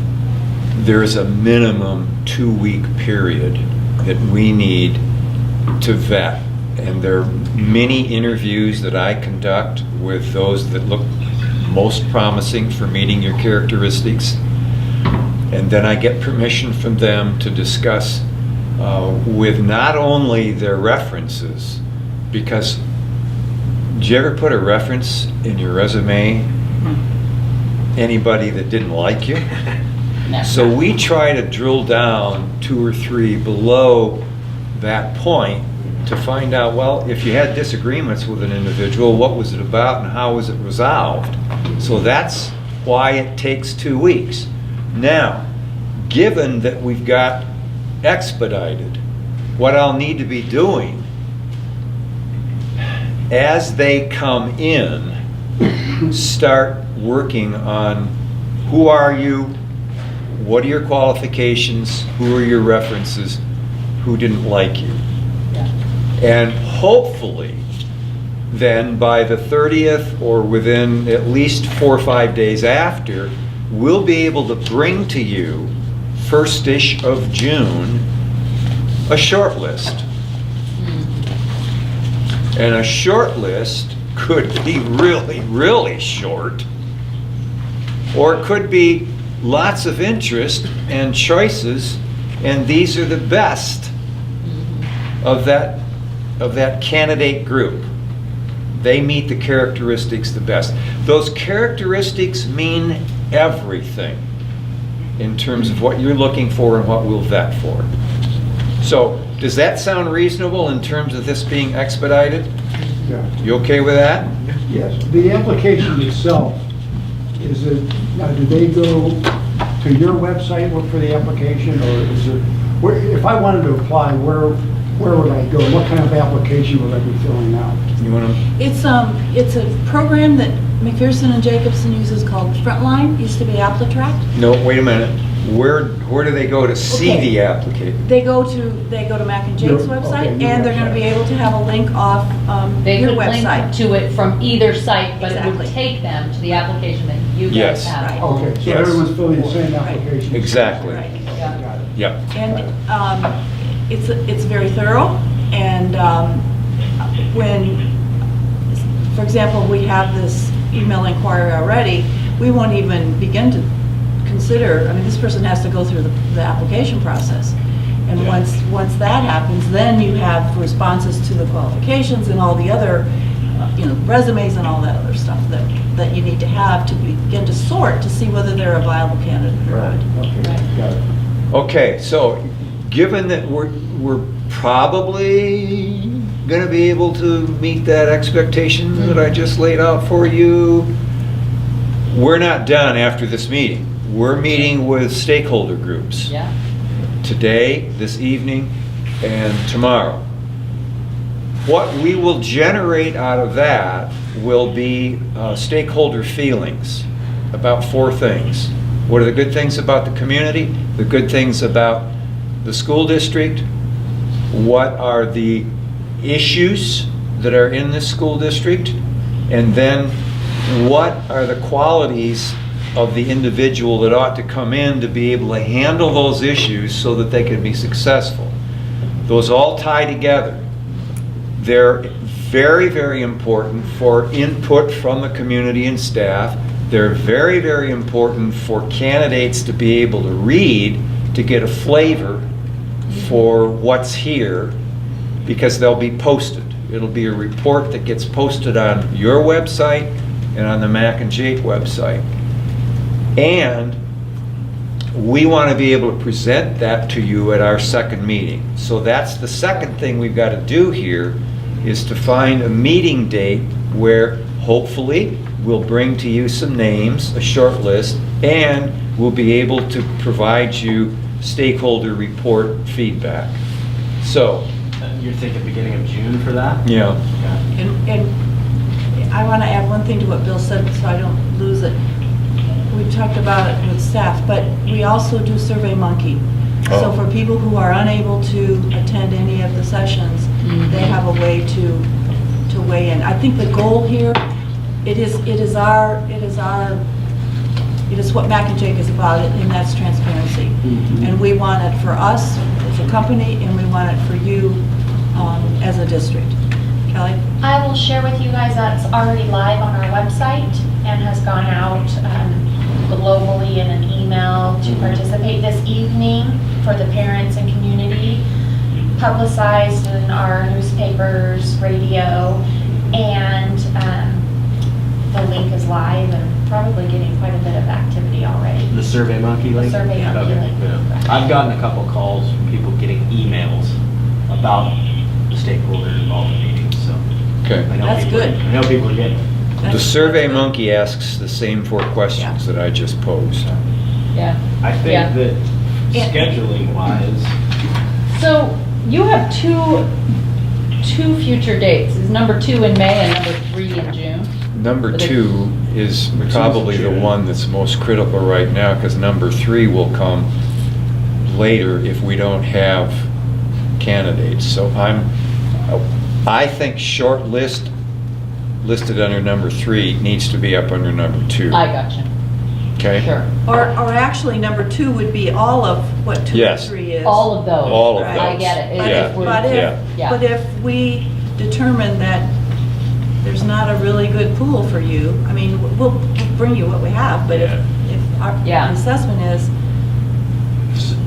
E: there's a minimum 2-week period that we need to vet. And there are many interviews that I conduct with those that look most promising for meeting your characteristics. And then I get permission from them to discuss with not only their references, because did you ever put a reference in your resume? Anybody that didn't like you?
A: No.
E: So we try to drill down 2 or 3 below that point to find out, well, if you had disagreements with an individual, what was it about and how was it resolved? So that's why it takes 2 weeks. Now, given that we've got expedited, what I'll need to be doing as they come in, start working on who are you, what are your qualifications, who are your references, who didn't like you. And hopefully, then by the 30th or within at least 4 or 5 days after, we'll be able to bring to you, first-ish of June, a short list. And a short list could be really, really short, or it could be lots of interest and choices, and these are the best of that candidate group. They meet the characteristics the best. Those characteristics mean everything in terms of what you're looking for and what we'll vet for. So, does that sound reasonable in terms of this being expedited?
C: Yeah.
E: You okay with that?
C: Yes. The application itself, is it, now, do they go to your website, look for the application, or is it, if I wanted to apply, where would I go? What kind of application would I be filling out?
E: You want to?
G: It's a program that McPherson and Jacobson uses called Frontline, used to be AppleTrack.
E: No, wait a minute. Where do they go to see
G: Okay.
E: the application?
G: They go to Mac and Jake's
C: Your-
G: website,
C: okay, your
G: and they're gonna
C: website.
G: be able to have a link off,
A: They
G: your
A: could link
G: website.
A: to it from either site, but it would
G: Exactly.
A: take them to the application that you guys
E: Yes.
A: have.
G: Right.
C: Okay, so
E: Yes.
C: everyone's filling the same
G: Right.
C: application?
E: Exactly.
G: Right.
A: Yeah.
C: Got it.
E: Yep.
G: And it's very thorough, and when, for example, we have this email inquiry already, we won't even begin to consider, I mean, this person has to go through the application process. And
E: Yeah.
G: once that happens, then you have responses to the qualifications and all the other, resumes and all that other stuff that you need to have to begin to sort to see whether they're a viable candidate or not.
C: Okay, got it.
E: Okay, so given that we're probably going to be able to meet that expectation that I just laid out for you, we're not done after this meeting. We're meeting with stakeholder groups
A: Yeah.
E: today, this evening, and tomorrow. What we will generate out of that will be stakeholder feelings about 4 things. What are the good things about the community? The good things about the school district? What are the issues that are in this school district? And then what are the qualities of the individual that ought to come in to be able to handle those issues so that they can be successful? Those all tie together. They're very, very important for input from the community and staff. They're very, very important for candidates to be able to read, to get a flavor for what's here, because they'll be posted. It'll be a report that gets posted on your website and on the Mac and Jake website. And we want to be able to present that to you at our second meeting. So that's the second thing we've got to do here, is to find a meeting date where hopefully we'll bring to you some names, a short list, and we'll be able to provide you stakeholder report feedback. So,
I: You're thinking beginning of June for that?
E: yeah.
I: Okay.
G: And I want to add one thing to what Bill said so I don't lose it. We've talked about it with staff, but we also do SurveyMonkey. So
E: Oh.
G: for people who are unable to attend any of the sessions, they have a way to weigh in. I think the goal here, it is what Mac and Jake is about, and that's transparency. And we want it for us as a company, and we want it for you as a district. Kelly?
D: I will share with you guys that it's already live on our website and has gone out globally in an email to participate this evening for the parents and community, publicized in our newspapers, radio, and the link is live and probably getting quite a bit of activity already.
I: The SurveyMonkey link?
D: SurveyMonkey
I: Okay,
D: link.
I: yeah. I've gotten a couple calls from people getting emails about the stakeholder involvement meetings, so.
E: Okay.
I: I know
G: That's
I: people-
G: good.
I: I know people are getting it.
E: The SurveyMonkey asks the same 4 questions
G: Yeah.
E: that I just posed.
A: Yeah.
I: I
A: Yeah.
I: think that
G: Yeah.
I: scheduling wise,
A: So you have two future dates. Is number 2 in May and number 3 in June?
E: Number
A: But it-
E: 2 is
C: Which is
E: probably the
C: June.
E: one that's most critical right now, because number 3 will come later if we don't have candidates. So I think short list listed under number 3 needs to be up under number 2.
A: I gotcha.
E: Okay?
A: Sure.
G: Or actually, number 2 would be all of what 2 and
E: Yes.
G: 3 is.
A: All of those.
E: All of
G: Right.
A: I
E: those.
A: get it.
G: But
E: Yeah.
G: if, but
E: Yeah.
A: Yeah.
G: but if we determine that there's not a really good pool for you, I mean, we'll bring you what we have, but if our
A: Yeah.
G: assessment is,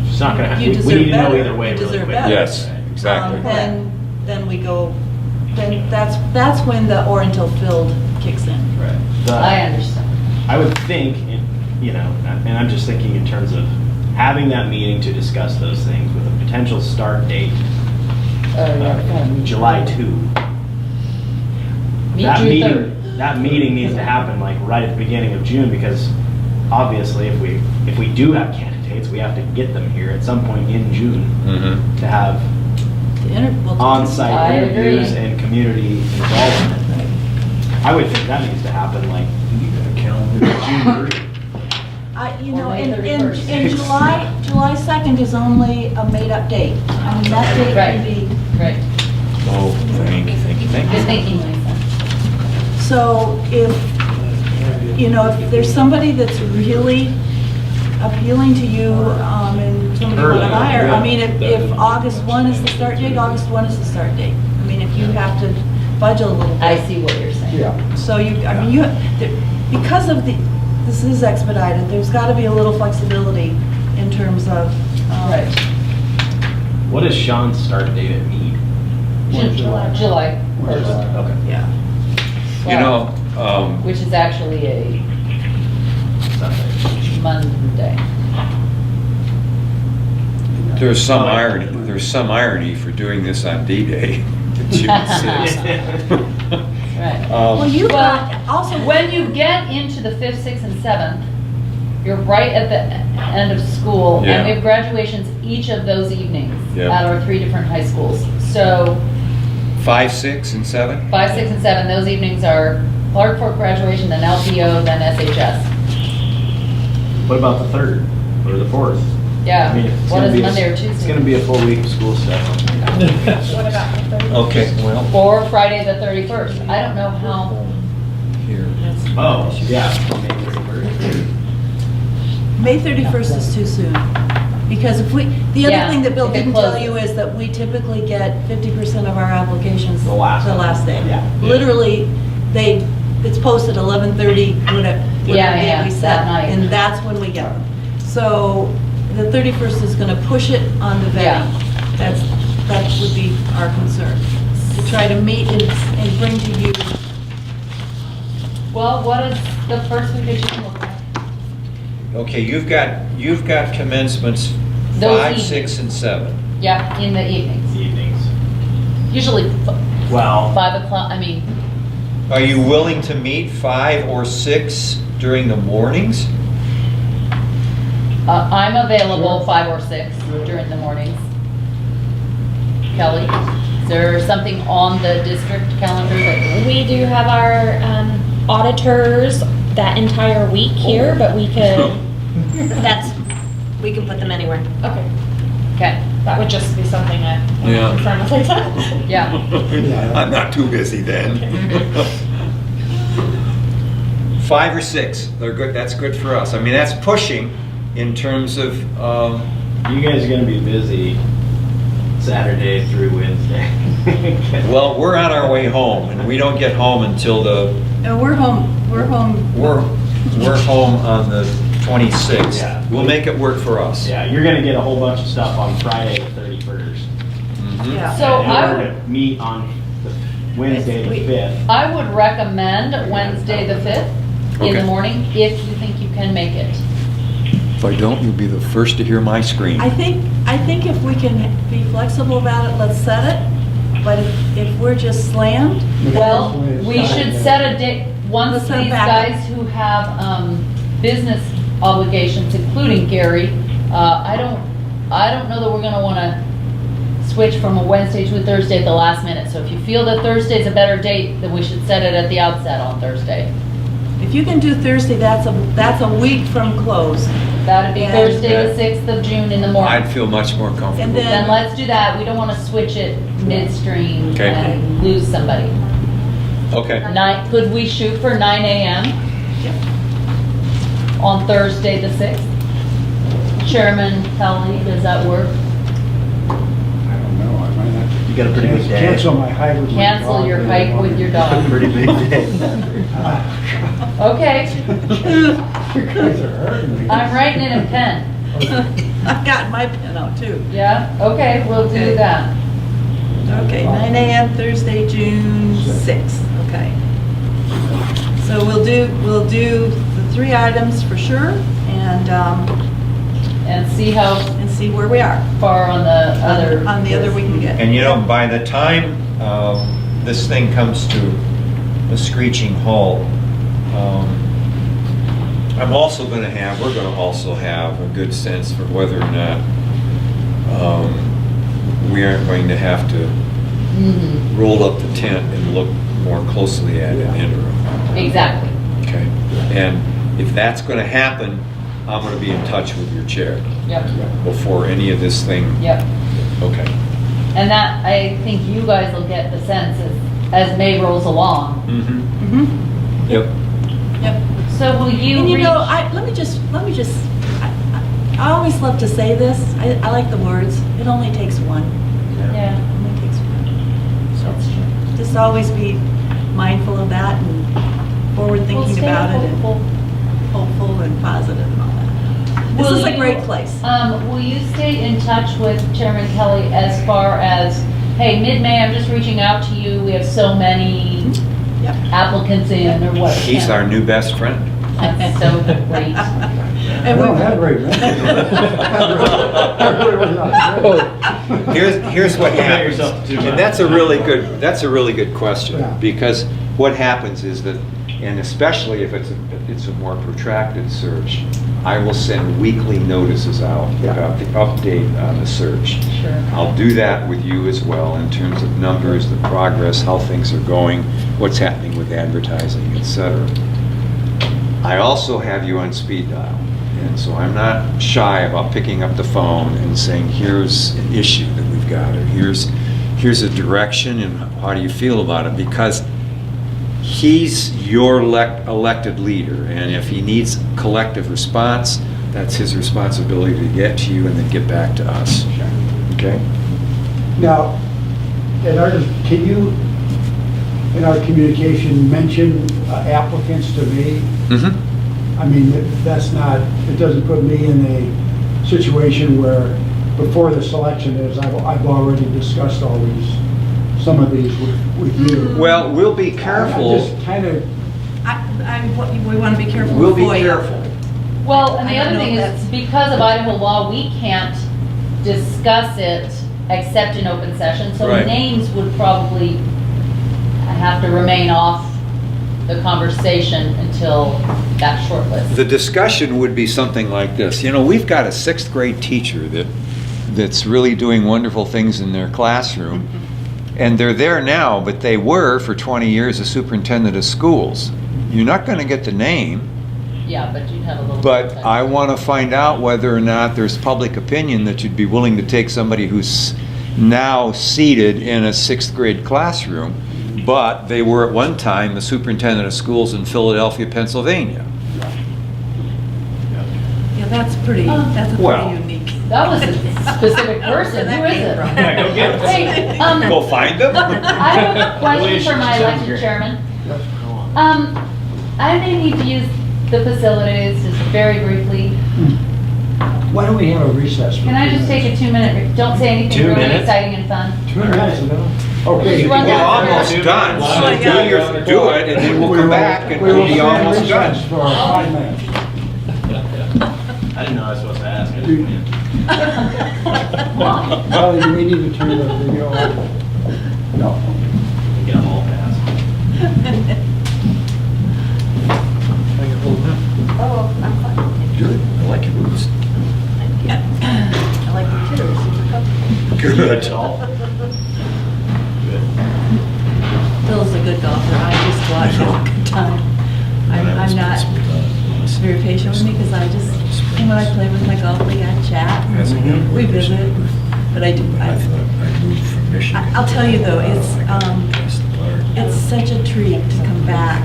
I: it's not gonna happen.
G: You
I: We
G: deserve
I: need to know
G: better.
I: either way
G: You
I: really
G: deserve
I: quick.
G: better.
E: Yes, exactly.
G: then we go, then that's when the or until filled kicks in.
I: Right.
A: I understand.
I: I would think, and I'm just thinking in terms of having that meeting to discuss those things with a potential start date of July 2.
A: Meet
I: That
A: June
I: meeting,
A: 3rd.
I: that meeting needs to happen like right at the beginning of June, because obviously if we do have candidates, we have to get them here at some point in June
E: Mhm.
I: to have
G: I
I: on-site
A: agree.
I: interviews and community involvement. I would think that needs to happen like June 3rd.
G: You
A: Or
G: know,
A: May
G: in
A: 31st.
G: July 2nd is only a made-up date. I mean, that date can be,
A: Right.
E: Oh, thank you.
A: Good thinking, Lisa.
G: so if, you know, if there's somebody that's really appealing to you, and somebody you want to hire, I mean, if August 1 is the start date, August 1 is the start date. I mean, if you have to budget a little bit.
A: I see what you're saying.
C: Yeah.
G: So I mean, because of this is expedited, there's got to be a little flexibility in terms of.
A: Right.
I: What is Sean's start date at Mead?
A: July 1st.
I: Okay.
G: Yeah.
E: You know,
A: Which is actually a
I: Sunday.
A: Monday.
E: there's some irony for doing this on D-Day, June 6th.
A: Right.
G: Well, you got, also.
A: When you get into the 5th, 6th, and 7th, you're right at the end of school,
E: Yeah.
A: and we have graduations each of those evenings
E: Yeah.
A: at our 3 different high schools. So
E: 5, 6, and 7?
A: 5, 6, and 7, those evenings are Clark Fork graduation, then LPO, then SHS.
I: What about the 3rd or the 4th?
A: Yeah.
I: I mean, it's
A: What
I: gonna
A: is
I: be a-
A: Monday or
I: It's
A: Tuesday?
I: gonna be a full week of school stuff.
E: Okay, well,
A: Or Friday the 31st. I don't know how.
E: here.
I: Oh, yeah.
G: May 31st is too soon. Because if the
A: Yeah,
G: other thing that Bill
A: if it
G: didn't tell
A: closes.
G: you is that we typically get 50% of our applications
I: The last
G: day.
I: Yeah.
G: Literally, it's posted 11:30, whatever
A: Yeah,
G: date
A: yeah,
G: we
A: that
G: set,
A: night.
G: and that's when we get them. So the 31st is going to push it on the
A: Yeah.
G: vetting. That would be our concern, to try to meet and bring to you.
A: Well, what is the first week of June look like?
E: Okay, you've got commencements
A: Those
E: 5,
A: evenings.
E: 6, and 7.
A: Yeah, in the evenings.
I: Evenings.
A: Usually
I: Well,
A: 5 o'clock, I mean,
E: Are you willing to meet 5 or 6 during the mornings?
A: I'm available 5 or 6 during the mornings. Kelly, is there something on the district calendar that?
D: We do have our auditors that entire week here, but we could, we can put them anywhere.
J: Okay,
A: Okay,
J: that would just be something I
E: Yeah.
J: confirm with Lisa.
A: yeah.
E: I'm not too busy then. 5 or 6, they're good, that's good for us. I mean, that's pushing in terms of,
I: you guys are gonna be busy Saturday through Wednesday.
E: well, we're on our way home, and we don't get home until
G: No, we're home.
E: we're home on the 26th.
I: Yeah.
E: We'll make it work for us.
I: Yeah, you're gonna get a whole bunch of stuff on Friday the 31st.
E: Mhm.
G: Yeah.
A: So
I: And
A: I
I: we're
A: would,
I: gonna meet on the Wednesday the 5th.
A: I would recommend Wednesday the 5th in the
E: Okay.
A: morning, if you think you can make it.
E: If I don't, you'll be the first to hear my scream.
G: I think if we can be flexible about it, let's set it. But if we're just slammed,
A: Well, we should set a date, once
G: Let's set
A: these
G: back.
A: guys who have business obligations, including Gary, I don't know that we're gonna wanna switch from a Wednesday to a Thursday at the last minute. So if you feel that Thursday's a better date, then we should set it at the outset on Thursday.
G: if you can do Thursday, that's a week from close.
A: That'd be
G: And-
A: Thursday, the 6th of June in the morning.
E: I'd feel much more comfortable.
G: And
A: Then let's do that. We don't wanna switch it midstream
E: Okay.
A: and lose somebody.
E: Okay.
A: Could we shoot for 9 AM? On Thursday, the 6th? Chairman Kelly, does that work?
C: I don't know, I might have
I: You got a pretty big
C: to
I: day.
C: cancel my hike with my dog.
A: Cancel your hike with your dog.
I: Pretty big day.
A: Okay,
C: You guys are hurting me.
A: I'm writing it in pen.
G: I've got my pen out too.
A: Yeah, okay, we'll do
G: Okay.
A: that.
G: Okay, 9 AM Thursday, June 6th, okay. So we'll do the 3 items for sure, and
A: and see how
G: And see where we are
A: far on the other.
G: on the other we can get.
E: And you know, by the time this thing comes to a screeching halt, we're going to also have a good sense for whether or not we aren't going to have to roll up the tent and look more closely at an interim.
A: Exactly.
E: Okay? And if that's going to happen, I'm going to be in touch with your chair
A: Yep.
E: before any of this thing.
A: Yep.
E: Okay.
A: And that, I think you guys will get the sense as May rolls along.
E: Mm-hmm. Yep.
G: Yep.
A: So will you
G: And you
A: reach?
G: know, let me just, I always love to say this, I like the words, it only takes one.
A: Yeah,
G: It only takes one.
A: that's true.
G: Just always be mindful of that and forward
A: We'll
G: thinking
A: stay
G: about it and
A: hopeful.
G: hopeful and positive and all that. This
A: Will
G: is a
A: you-
G: great place.
A: Will you stay in touch with Chairman Kelly as far as, hey, mid-May, I'm just reaching out to you, we have so many
G: Yep.
A: applicants in, or what?
E: He's our new best friend.
A: That's so great.
C: I don't have very many.
E: Here's what
I: Limit
E: happens,
I: yourself to 2
E: and
I: months.
E: that's a really good question,
C: Yeah.
E: because what happens is that, and especially if it's a more protracted search, I will send weekly notices out
C: Yeah.
E: about the update on the search.
A: Sure.
E: I'll do that with you as well in terms of numbers, the progress, how things are going, what's happening with advertising, etc. I also have you on speed dial, and so I'm not shy about picking up the phone and saying, here's an issue that we've got, or here's a direction, and how do you feel about it? Because he's your elected leader, and if he needs collective response, that's his responsibility to get to you and then get back to us. Okay?
C: Now, can you, in our communication, mention applicants to me?
E: Mm-hmm.
C: I mean, that's not, it doesn't put me in a situation where, before the selection is, I've already discussed some of these with you.
E: Well, we'll be
C: I
E: careful.
C: just kind of,
G: We want to be careful.
E: We'll be
G: before you-
E: careful.
A: Well, and the
G: I don't
A: other
G: know
A: thing
G: if
A: is,
G: that's-
A: because of Idaho law, we can't discuss it except in open session, so
E: Right.
A: names would probably have to remain off the conversation until that short list.
E: The discussion would be something like this. You know, we've got a 6th grade teacher that's really doing wonderful things in their classroom. And they're there now, but they were for 20 years a superintendent of schools. You're not going to get the name,
A: Yeah, but you'd have a little.
E: but I want to find out whether or not there's public opinion that you'd be willing to take somebody who's now seated in a 6th grade classroom, but they were at one time the superintendent of schools in Philadelphia, Pennsylvania.
G: Yeah, that's pretty
E: Well.
G: unique.
A: That was a specific person, who is it?
I: Yeah, go get it.
A: Hey,
E: Go find them?
A: I have a question for my elected chairman. I may need to use the facilities just very briefly.
C: why don't we have a recess? for
A: Can I
C: 2
A: just take a
C: minutes?
A: 2-minute, don't say anything
I: 2
A: really
I: minutes?
A: exciting and fun.
C: 2 minutes, okay.
A: You run
E: We're
A: down the
E: almost
A: road.
E: done,
I: Oh
E: so
I: my
E: do it, and then we'll come back and
C: We will
E: we'll be
C: stay in
E: almost done.
C: recess for 5 minutes.
I: I didn't know I was supposed to ask. I just
C: Dude.
I: went.
C: Charlie, do we need to turn the video off? No.
I: Get them all passed.
G: Oh, I'm fine.
E: Good, I like your moves.
G: I like the chitters.
E: Good.
G: Bill's a good golfer. I just watch all the time. I'm not very patient with me because when I play with my golf league, I chat. We visit, but I do. I'll tell you though, it's such a treat to come back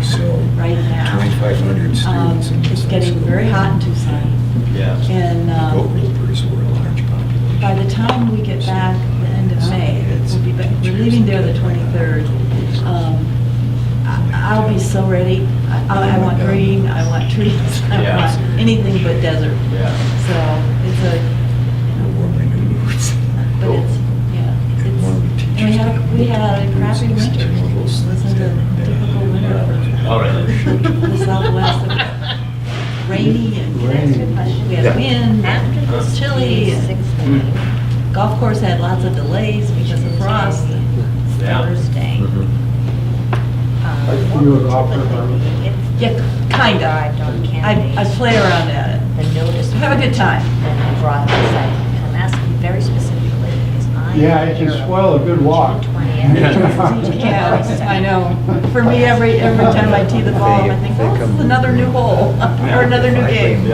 G: right now.
E: 2,500 students.
G: It's getting very hot in Tucson,
I: Yeah.
G: and
E: ropers were a large population.
G: by the time we get back the end of May, we're leaving there the 23rd. I'll be so ready. I want green, I want trees, I
I: Yeah.
G: want anything but desert.
I: Yeah.
G: So it's but it's, yeah, it's, we had a crappy winter. It wasn't a typical winter
I: Oh, really?
G: for the Southwest. It was rainy and
C: Rainy.
G: we had wind, and it was chilly, and golf course had lots of delays because of frost.
B: Yeah.
D: Thursday.
C: Are you an offer, Barbara?
G: Yeah, kinda.
D: Arrived on
G: I
D: candidates.
G: play around at it.
D: The notice.
G: Have a good time.
D: Then I brought this up, and I'm asking very specifically because I.
C: Yeah, it can spoil a good walk.
D: 20th.
G: Yeah, I know. For me, every time I tee the ball, I think, oh, this is another new hole, or another new game.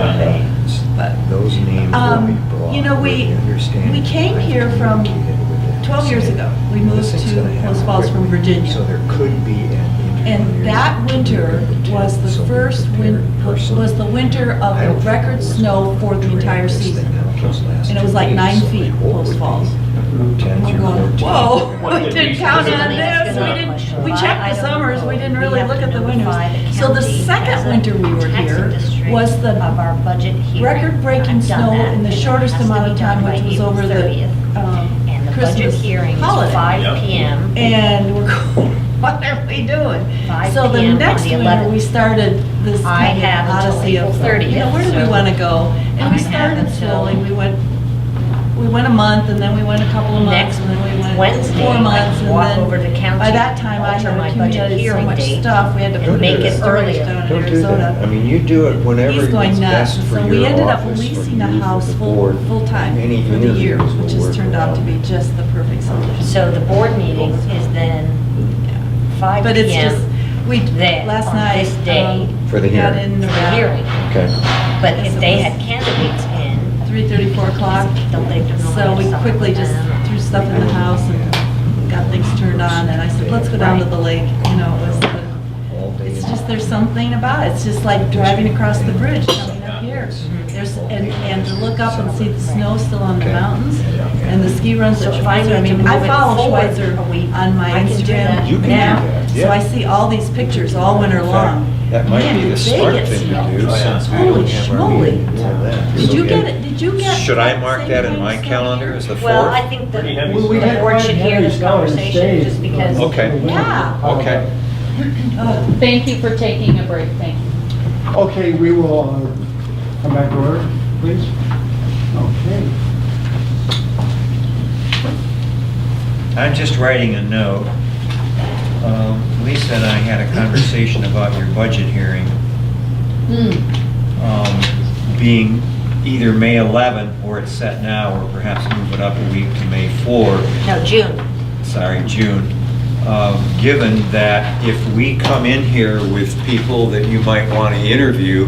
G: But,
E: Those names will be brought.
G: you know, we came here from 12 years ago. We moved to Post Falls from Virginia.
E: So there could be an
G: And that winter was the first was the winter of the record snow for the entire season. And it was like 9 feet, Post Falls. And we're going, whoa,
B: What
G: we
B: did
G: didn't
B: we-
G: count
B: was it-
G: on this, we checked the summers, we didn't really look at the winters. So the second winter we were here was
D: Of
G: the
D: our budget hearing.
G: record-breaking
D: I've done
G: snow
D: that,
G: in the
D: and it
G: shortest
D: has to
G: amount
D: be
G: of
D: done
G: time,
D: by
G: which was
D: April
G: over the
D: 30th. And the budget
G: Christmas
D: hearing is
G: holiday.
D: 5
B: Yep.
D: PM.
G: And we're going, what are we doing?
D: 5
G: So the
D: PM on
G: next
D: the
G: winter,
D: 11th.
G: we started this
D: I
G: kind
D: have
G: of
D: until
G: odyssey of,
D: April 30th,
G: you know, where do we
D: so
G: want to go? And
D: I
G: we
D: have
G: started
D: until-
G: slowly, we went a month, and then we went a couple of months,
D: Next
G: and then we went
D: Wednesday,
G: 4
D: I
G: months,
D: can
G: and
D: walk
G: then
D: over to county,
G: by that time, I
D: alter
G: had
D: my budget
G: accumulated so
D: hearing
G: much
D: date,
G: stuff, we had to
D: and
G: put it
D: make
G: in
D: it
G: storage
D: earlier.
G: down in
E: Don't do that. I
G: Arizona.
E: mean, you do it whenever
G: He's
E: it's
G: going nuts,
E: best for
G: so we
E: your
G: ended up
E: office, for
G: leasing a
E: you, for
G: house
E: the board.
G: full-time
E: Any
G: for the year,
E: interviews will
G: which has
E: work
G: turned out to
E: well.
G: be just the perfect solution.
D: So the board meeting is then 5
G: But it's just,
D: PM
G: we,
D: there
G: last
D: on
G: night.
D: this day
E: For the
G: got
E: hearing.
G: in
D: for the
G: around
D: hearing.
E: Okay.
D: But
G: Yes,
D: if
G: it
D: they
G: was
D: had candidates in,
G: 3:30, 4 o'clock. So we quickly just threw stuff in the house and got things turned on, and I said, let's go down to the lake, you know,
E: All day.
G: it's just, there's something about it, it's just like driving across the bridge coming up here. There's, and to look up and see the snow still on the mountains, and the ski runs
D: So
G: at
D: if I
G: Schweitzer, I
D: need to
G: mean, I
D: move it
G: follow
D: forward
G: Schweitzer
D: a week,
G: on my
D: I can do that.
G: Instagram
E: You can do
G: now,
E: that,
G: so
E: yeah.
G: I see all these pictures all winter long.
E: That might
G: Man,
E: be the
G: did they
E: smart
G: get
E: thing
G: snow.
E: to do, since we
G: Holy
E: don't have our
G: schmoly.
E: meeting until then.
G: Did
E: So
G: you
E: yeah.
G: get it, did you get?
E: Should I
G: that
E: mark
G: same
E: that in
G: kind
E: my
G: of stuff
E: calendar
G: here?
E: as the 4th?
D: well, I think that
B: Pretty heavy
C: We
D: the
C: had
D: board
C: quite
D: should hear
C: heavy
D: this
C: snow in
D: conversation
C: states.
D: just because.
E: Okay.
G: Yeah.
E: Okay.
G: Ugh.
A: Thank you for taking a break, thank you.
C: Okay, we will come back to order, please. Okay.
E: I'm just writing a note. Lisa and I had a conversation about your budget hearing being either May 11, or it's set now, or perhaps move it up a week to May 4.
D: No, June.
E: Sorry, June. Given that if we come in here with people that you might want to interview,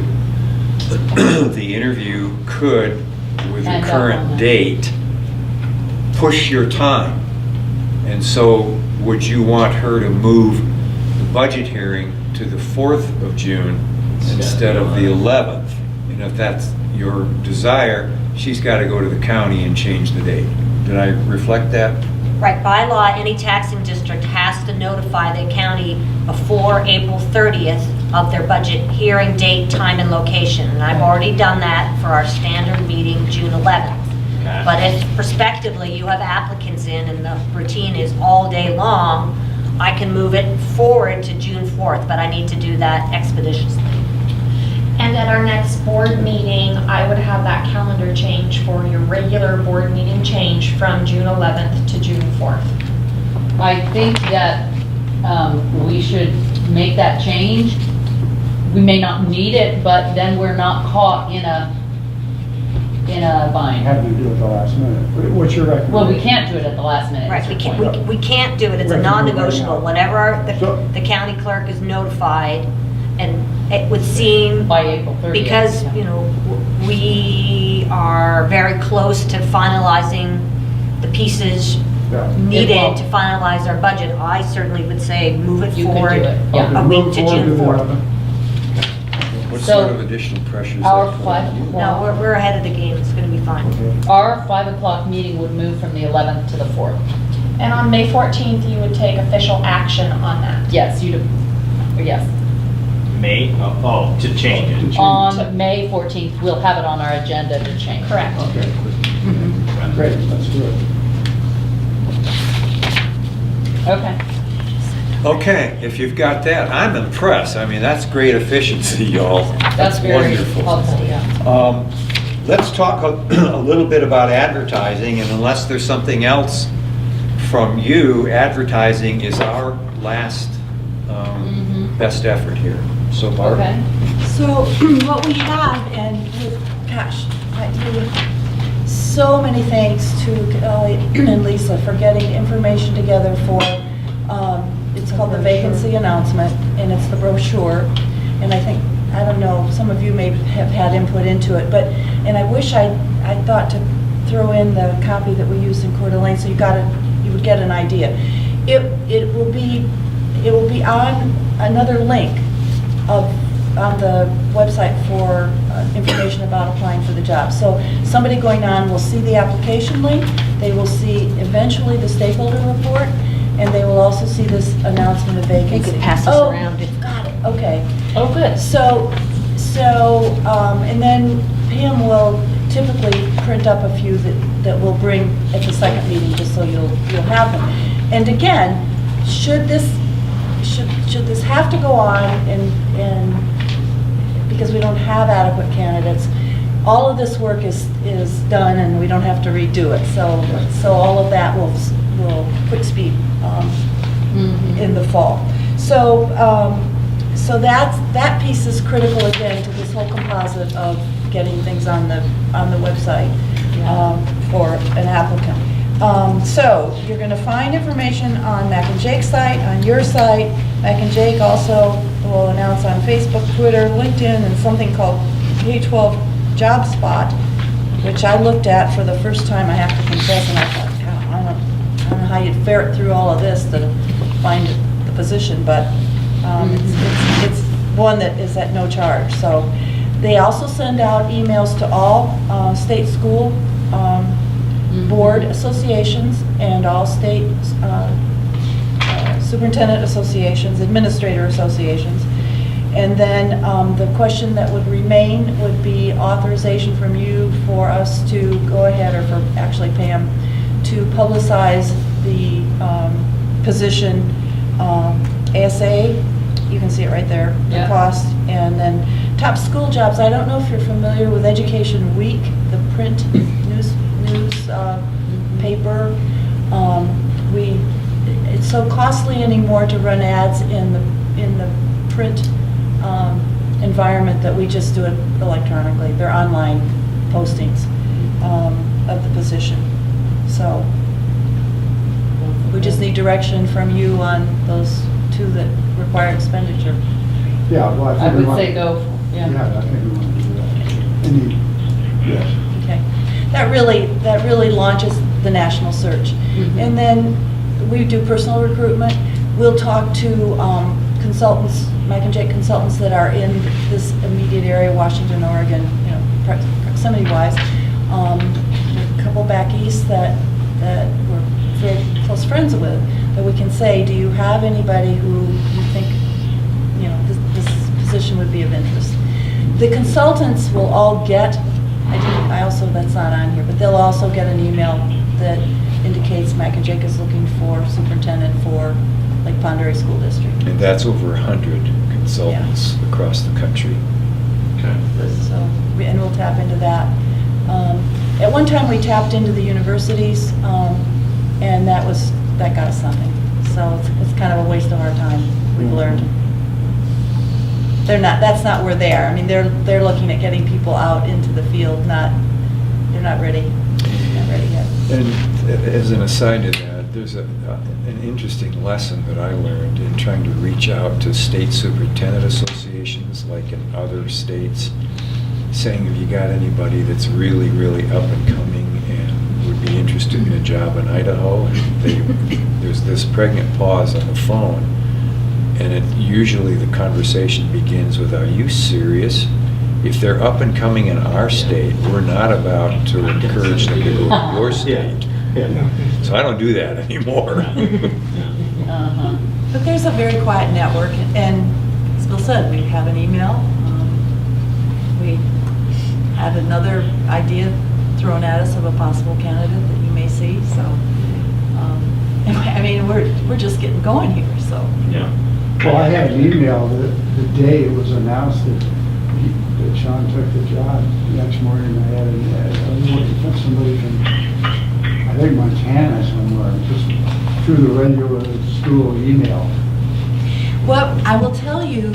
E: the interview could, with the
A: End up on
E: current
A: the-
E: date, push your time. And so would you want her to move the budget hearing to the 4th of June instead of the 11th? And if that's your desire, she's got to go to the county and change the date. Did I reflect that?
D: Right, by law, any taxing district has to notify the county before April 30th of their budget hearing date, time, and location. And I've already done that for our standard meeting, June 11th.
B: Okay.
D: But if prospectively you have applicants in and the routine is all day long, I can move it forward to June 4th, but I need to do that expeditiously.
J: And at our next board meeting, I would have that calendar change for your regular board meeting change from June 11th to June 4th.
A: I think that we should make that change. We may not need it, but then we're not caught in a bind.
C: Have to do it the last minute. What's your recommendation?
A: Well, we can't do it at the last minute.
D: Right,
A: is
D: we
A: your
D: can't,
A: point.
D: we can't do it, it's a
C: Right,
D: non-negotiable.
C: right now.
D: Whenever
C: So-
D: the county clerk is notified, and it would seem,
A: By April 30th.
D: because,
A: yeah.
D: you know, we are very close to finalizing the pieces
C: Yeah.
D: needed to finalize our budget, I certainly would say move it
A: You could do
D: forward
A: it, yeah.
C: Okay,
D: a
C: move
D: week to
C: forward
D: June
C: the
D: 4th.
C: 11th.
E: What
A: So,
E: sort of additional pressures?
A: Our
E: that put
A: 5
E: on you?
D: No,
A: o'clock,
D: we're ahead of the game, it's gonna be fine.
C: Okay.
A: our 5 o'clock meeting would move from the 11th to the 4th.
J: And on May 14th, you would take official action on that.
A: Yes, you'd, yes.
B: May, to change it.
A: On May 14th, we'll have it on our agenda to change.
J: Correct.
C: Okay, great, let's do it.
A: Okay.
E: Okay, if you've got that, I'm impressed. I mean, that's great efficiency, y'all.
A: That's very
E: wonderful.
A: helpful, yeah.
E: Let's talk a little bit about advertising, and unless there's something else from you, advertising is our last best effort here. So, Barb?
A: Okay.
G: So what we have, and gosh, I do so many thanks to Kelly and Lisa for getting information together for, it's called the vacancy announcement, and it's the brochure. And I think, I don't know, some of you may have had input into it, but, and I wish I thought to throw in the copy that we used in Coeur d'Alene, so you would get an idea. It will be on another link on the website for information about applying for the job. So somebody going on will see the application link, they will see eventually the stakeholder report, and they will also see this announcement of vacancy.
D: You could pass this around.
G: Got it, okay.
A: Oh, good.
G: And then Pam will typically print up a few that we'll bring at the second meeting, just so you'll have them. And again, should this have to go on and because we don't have adequate candidates, all of this work is done and we don't have to redo it. So all of that will quick speed in the fall. So that piece is critical again to this whole composite of getting things on the website for an applicant. So you're going to find information on Mac and Jake's site, on your site. Mac and Jake also will announce on Facebook, Twitter, LinkedIn, and something called K-12 Job Spot, which I looked at for the first time, I have to confess, and I thought, God, I don't know how you'd ferret through all of this to find the position, but it's one that is at no charge. So they also send out emails to all state school board associations and all state superintendent associations, administrator associations. And then the question that would remain would be authorization from you for us to go ahead, or for actually Pam, to publicize the position ASA. You can see it right there, the
A: Yeah.
G: cost. And then top school jobs. I don't know if you're familiar with Education Week, the print news paper. It's so costly anymore to run ads in the print environment that we just do it electronically. They're online postings of the position. So we just need direction from you on those two that require expenditure.
C: Yeah, well, I
A: I
C: think we
A: would
C: want.
A: say go,
C: Yeah,
A: yeah.
C: I think we want to do that. Indeed, yes.
G: Okay. That really launches the national search. And then we do personal recruitment. We'll talk to consultants, Mike and Jake consultants that are in this immediate area, Washington, Oregon, proximity-wise. A couple back east that we're very close friends with, that we can say, do you have anybody who you think, this position would be of interest? The consultants will all get, that's not on here, but they'll also get an email that indicates Mike and Jake is looking for superintendent for Lake Pond Area School District.
E: And that's over 100 consultants across the country.
F: Okay.
G: So, and we'll tap into that. At one time, we tapped into the universities, and that got us nothing. So it's kind of a waste of our time, we've learned. That's not where they are. I mean, they're looking at getting people out into the field, they're not ready. Not ready yet.
E: And as an aside to that, there's an interesting lesson that I learned in trying to reach out to state superintendent associations, like in other states, saying, have you got anybody that's really, really up and coming and would be interested in a job in Idaho? And there's this pregnant pause on the phone, and usually the conversation begins with, are you serious? If they're up and coming in our state, we're not about to encourage them to go to your state. So I don't do that anymore.
G: But there's a very quiet network, and as Bill said, we have an email. We had another idea thrown at us of a possible candidate that you may see, so I mean, we're just getting going here, so.
I: Yeah.
C: Well, I had an email the day it was announced that Sean took the job. Next morning, I had I was looking for somebody from, I think Montana somewhere, just through the regular school email.
G: What, I will tell you,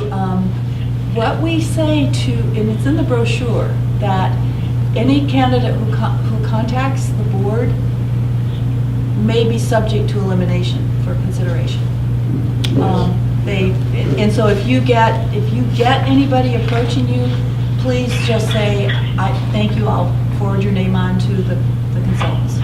G: what we say to, and it's in the brochure, that any candidate who contacts the board may be subject to elimination for consideration. And so if you get anybody approaching you, please just say, thank you, I'll forward your name on to the consultants.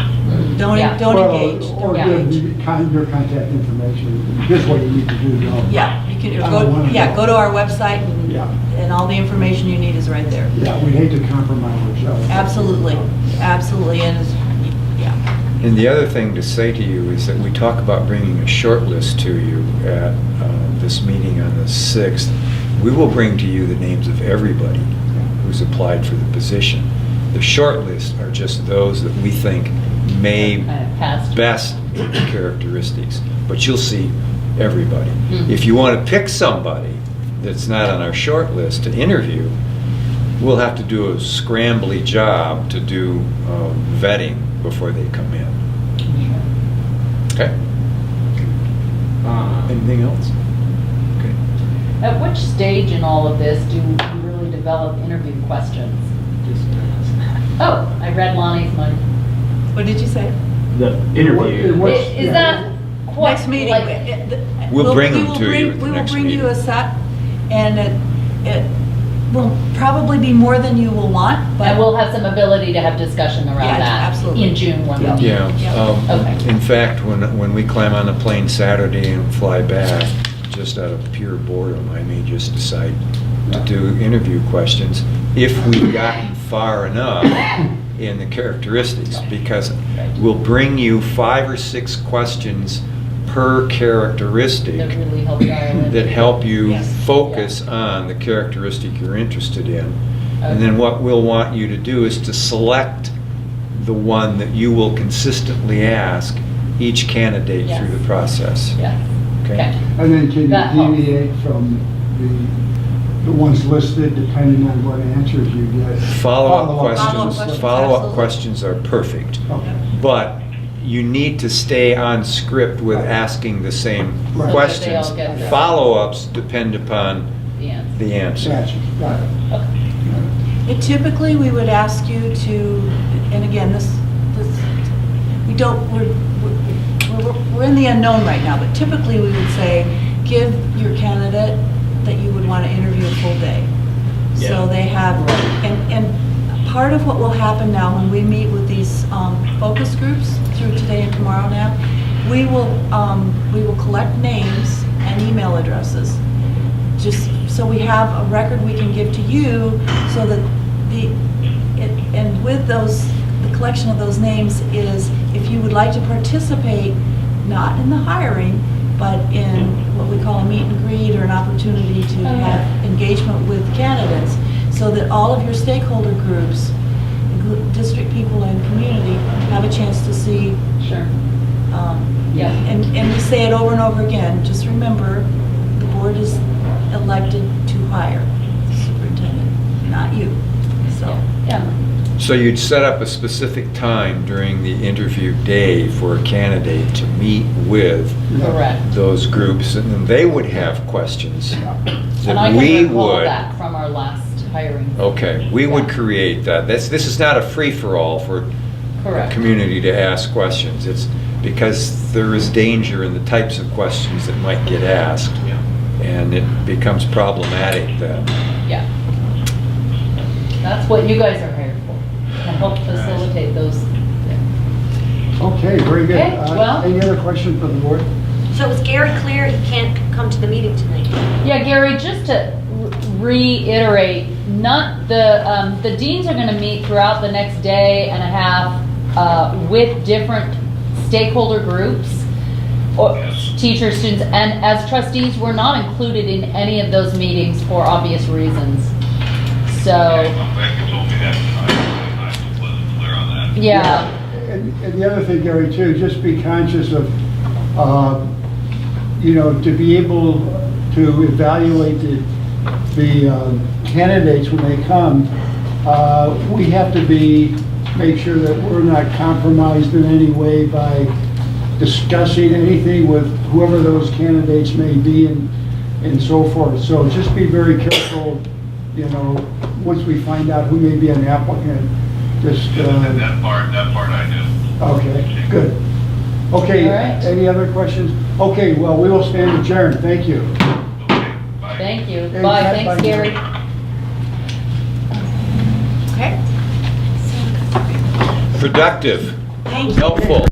G: Don't engage.
C: Or
G: Don't
C: give
G: engage.
C: your contact information. Here's what you need to do.
G: Yeah, you can,
C: I don't wanna know.
G: go to our website
C: Yeah.
G: and all the information you need is right there.
C: Yeah, we'd hate to compromise ourselves.
G: Absolutely, absolutely, and, yeah.
E: And the other thing to say to you is that we talk about bringing a short list to you at this meeting on the 6th. We will bring to you the names of everybody who's applied for the position. The short list are just those that we think may
A: Passed.
E: best meet the characteristics, but you'll see everybody.
A: Mhm.
E: If you want to pick somebody that's not on our short list to interview, we'll have to do a scrambly job to do vetting before they come in. Okay? Anything else? Okay.
A: At which stage in all of this do you really develop interview questions? Oh, I read Lonnie's mind.
G: What did you say?
I: The interview.
A: Is that quite?
G: Next meeting.
A: like-
E: We'll bring them
G: will
E: to you at the
G: We will
E: next
G: bring you
E: meeting.
G: a set, and it will probably be more than you will want, but.
A: And we'll have some ability to have discussion around
G: Yeah,
A: that.
G: absolutely.
A: In June when we meet.
E: Yeah.
A: Okay.
E: In fact, when we climb on the plane Saturday and fly back, just out of pure boredom, I may just decide to do interview questions if we've gotten far enough in the characteristics, because we'll bring you 5 or 6 questions per characteristic
A: That really help dial in.
E: that help you
G: Yes.
E: focus on the characteristic you're interested in. And then what we'll want you to do is to select the one that you will consistently ask each candidate
A: Yes.
E: through the process.
A: Yeah.
E: Okay?
C: And then can
A: That
C: you
A: helps.
C: deviate from the ones listed depending on what answers you get?
E: Follow-up questions,
G: questions,
E: follow-up
G: absolutely.
E: questions are perfect,
C: Okay.
E: but you need to stay on script with asking the same
C: Right.
E: questions.
A: So that they all get-
E: Follow-ups depend upon
A: The answer.
E: the answer.
C: Gotcha, got it.
G: Typically, we would ask you to, and again, we don't, we're in the unknown right now, but typically we would say, give your candidate that you would want to interview a full day.
I: Yeah.
G: So they have, and part of what will happen now when we meet with these focus groups through today and tomorrow now, we will collect names and email addresses, just so we have a record we can give to you, so that and with those, the collection of those names is, if you would like to participate, not in the hiring, but in what we call a meet and greet, or an opportunity to have engagement with candidates, so that all of your stakeholder groups, district people and community, have a chance to see.
A: Sure. Yeah.
G: And we say it over and over again, just remember, the board is elected to hire the superintendent, not you. So,
A: Yeah.
E: So you'd set up a specific time during the interview day for a candidate to meet with
A: Correct.
E: those groups, and then they would have questions
A: And I
E: that we
A: can recall
E: would.
A: that from our last hiring.
E: Okay, we would
A: Yeah.
E: create that. This is not a free-for-all for the
A: Correct.
E: community to ask questions. It's because there is danger in the types of questions that might get asked, and it becomes problematic then.
A: Yeah. That's what you guys are hired for, to help facilitate those.
C: Okay, very good.
A: Okay, well-
C: Any other questions for the board?
D: So is Gary clear he can't come to the meeting tonight?
A: Yeah, Gary, just to reiterate, not the deans are gonna meet throughout the next day and a half with different stakeholder groups, or teachers, students, and as trustees, we're not included in any of those meetings for obvious reasons. So,
H: I'm glad you told me that, I wasn't clear on that.
A: yeah,
C: And the other thing, Gary, too, just be conscious of You know, to be able to evaluate the candidates when they come, we have to make sure that we're not compromised in any way by discussing anything with whoever those candidates may be and so forth. So just be very careful, you know, once we find out who may be an applicant, just...
H: That part I do.
C: Okay, good. Okay,
A: All right.
C: any other questions? Okay, well, we will stand adjourned. Thank you.
H: Okay, bye.
A: Thank you.
C: Hey,
A: Bye,
C: Pat,
A: thanks,
C: bye.
A: Gary.
J: Okay.
E: Productive,
G: Thank you.
E: helpful.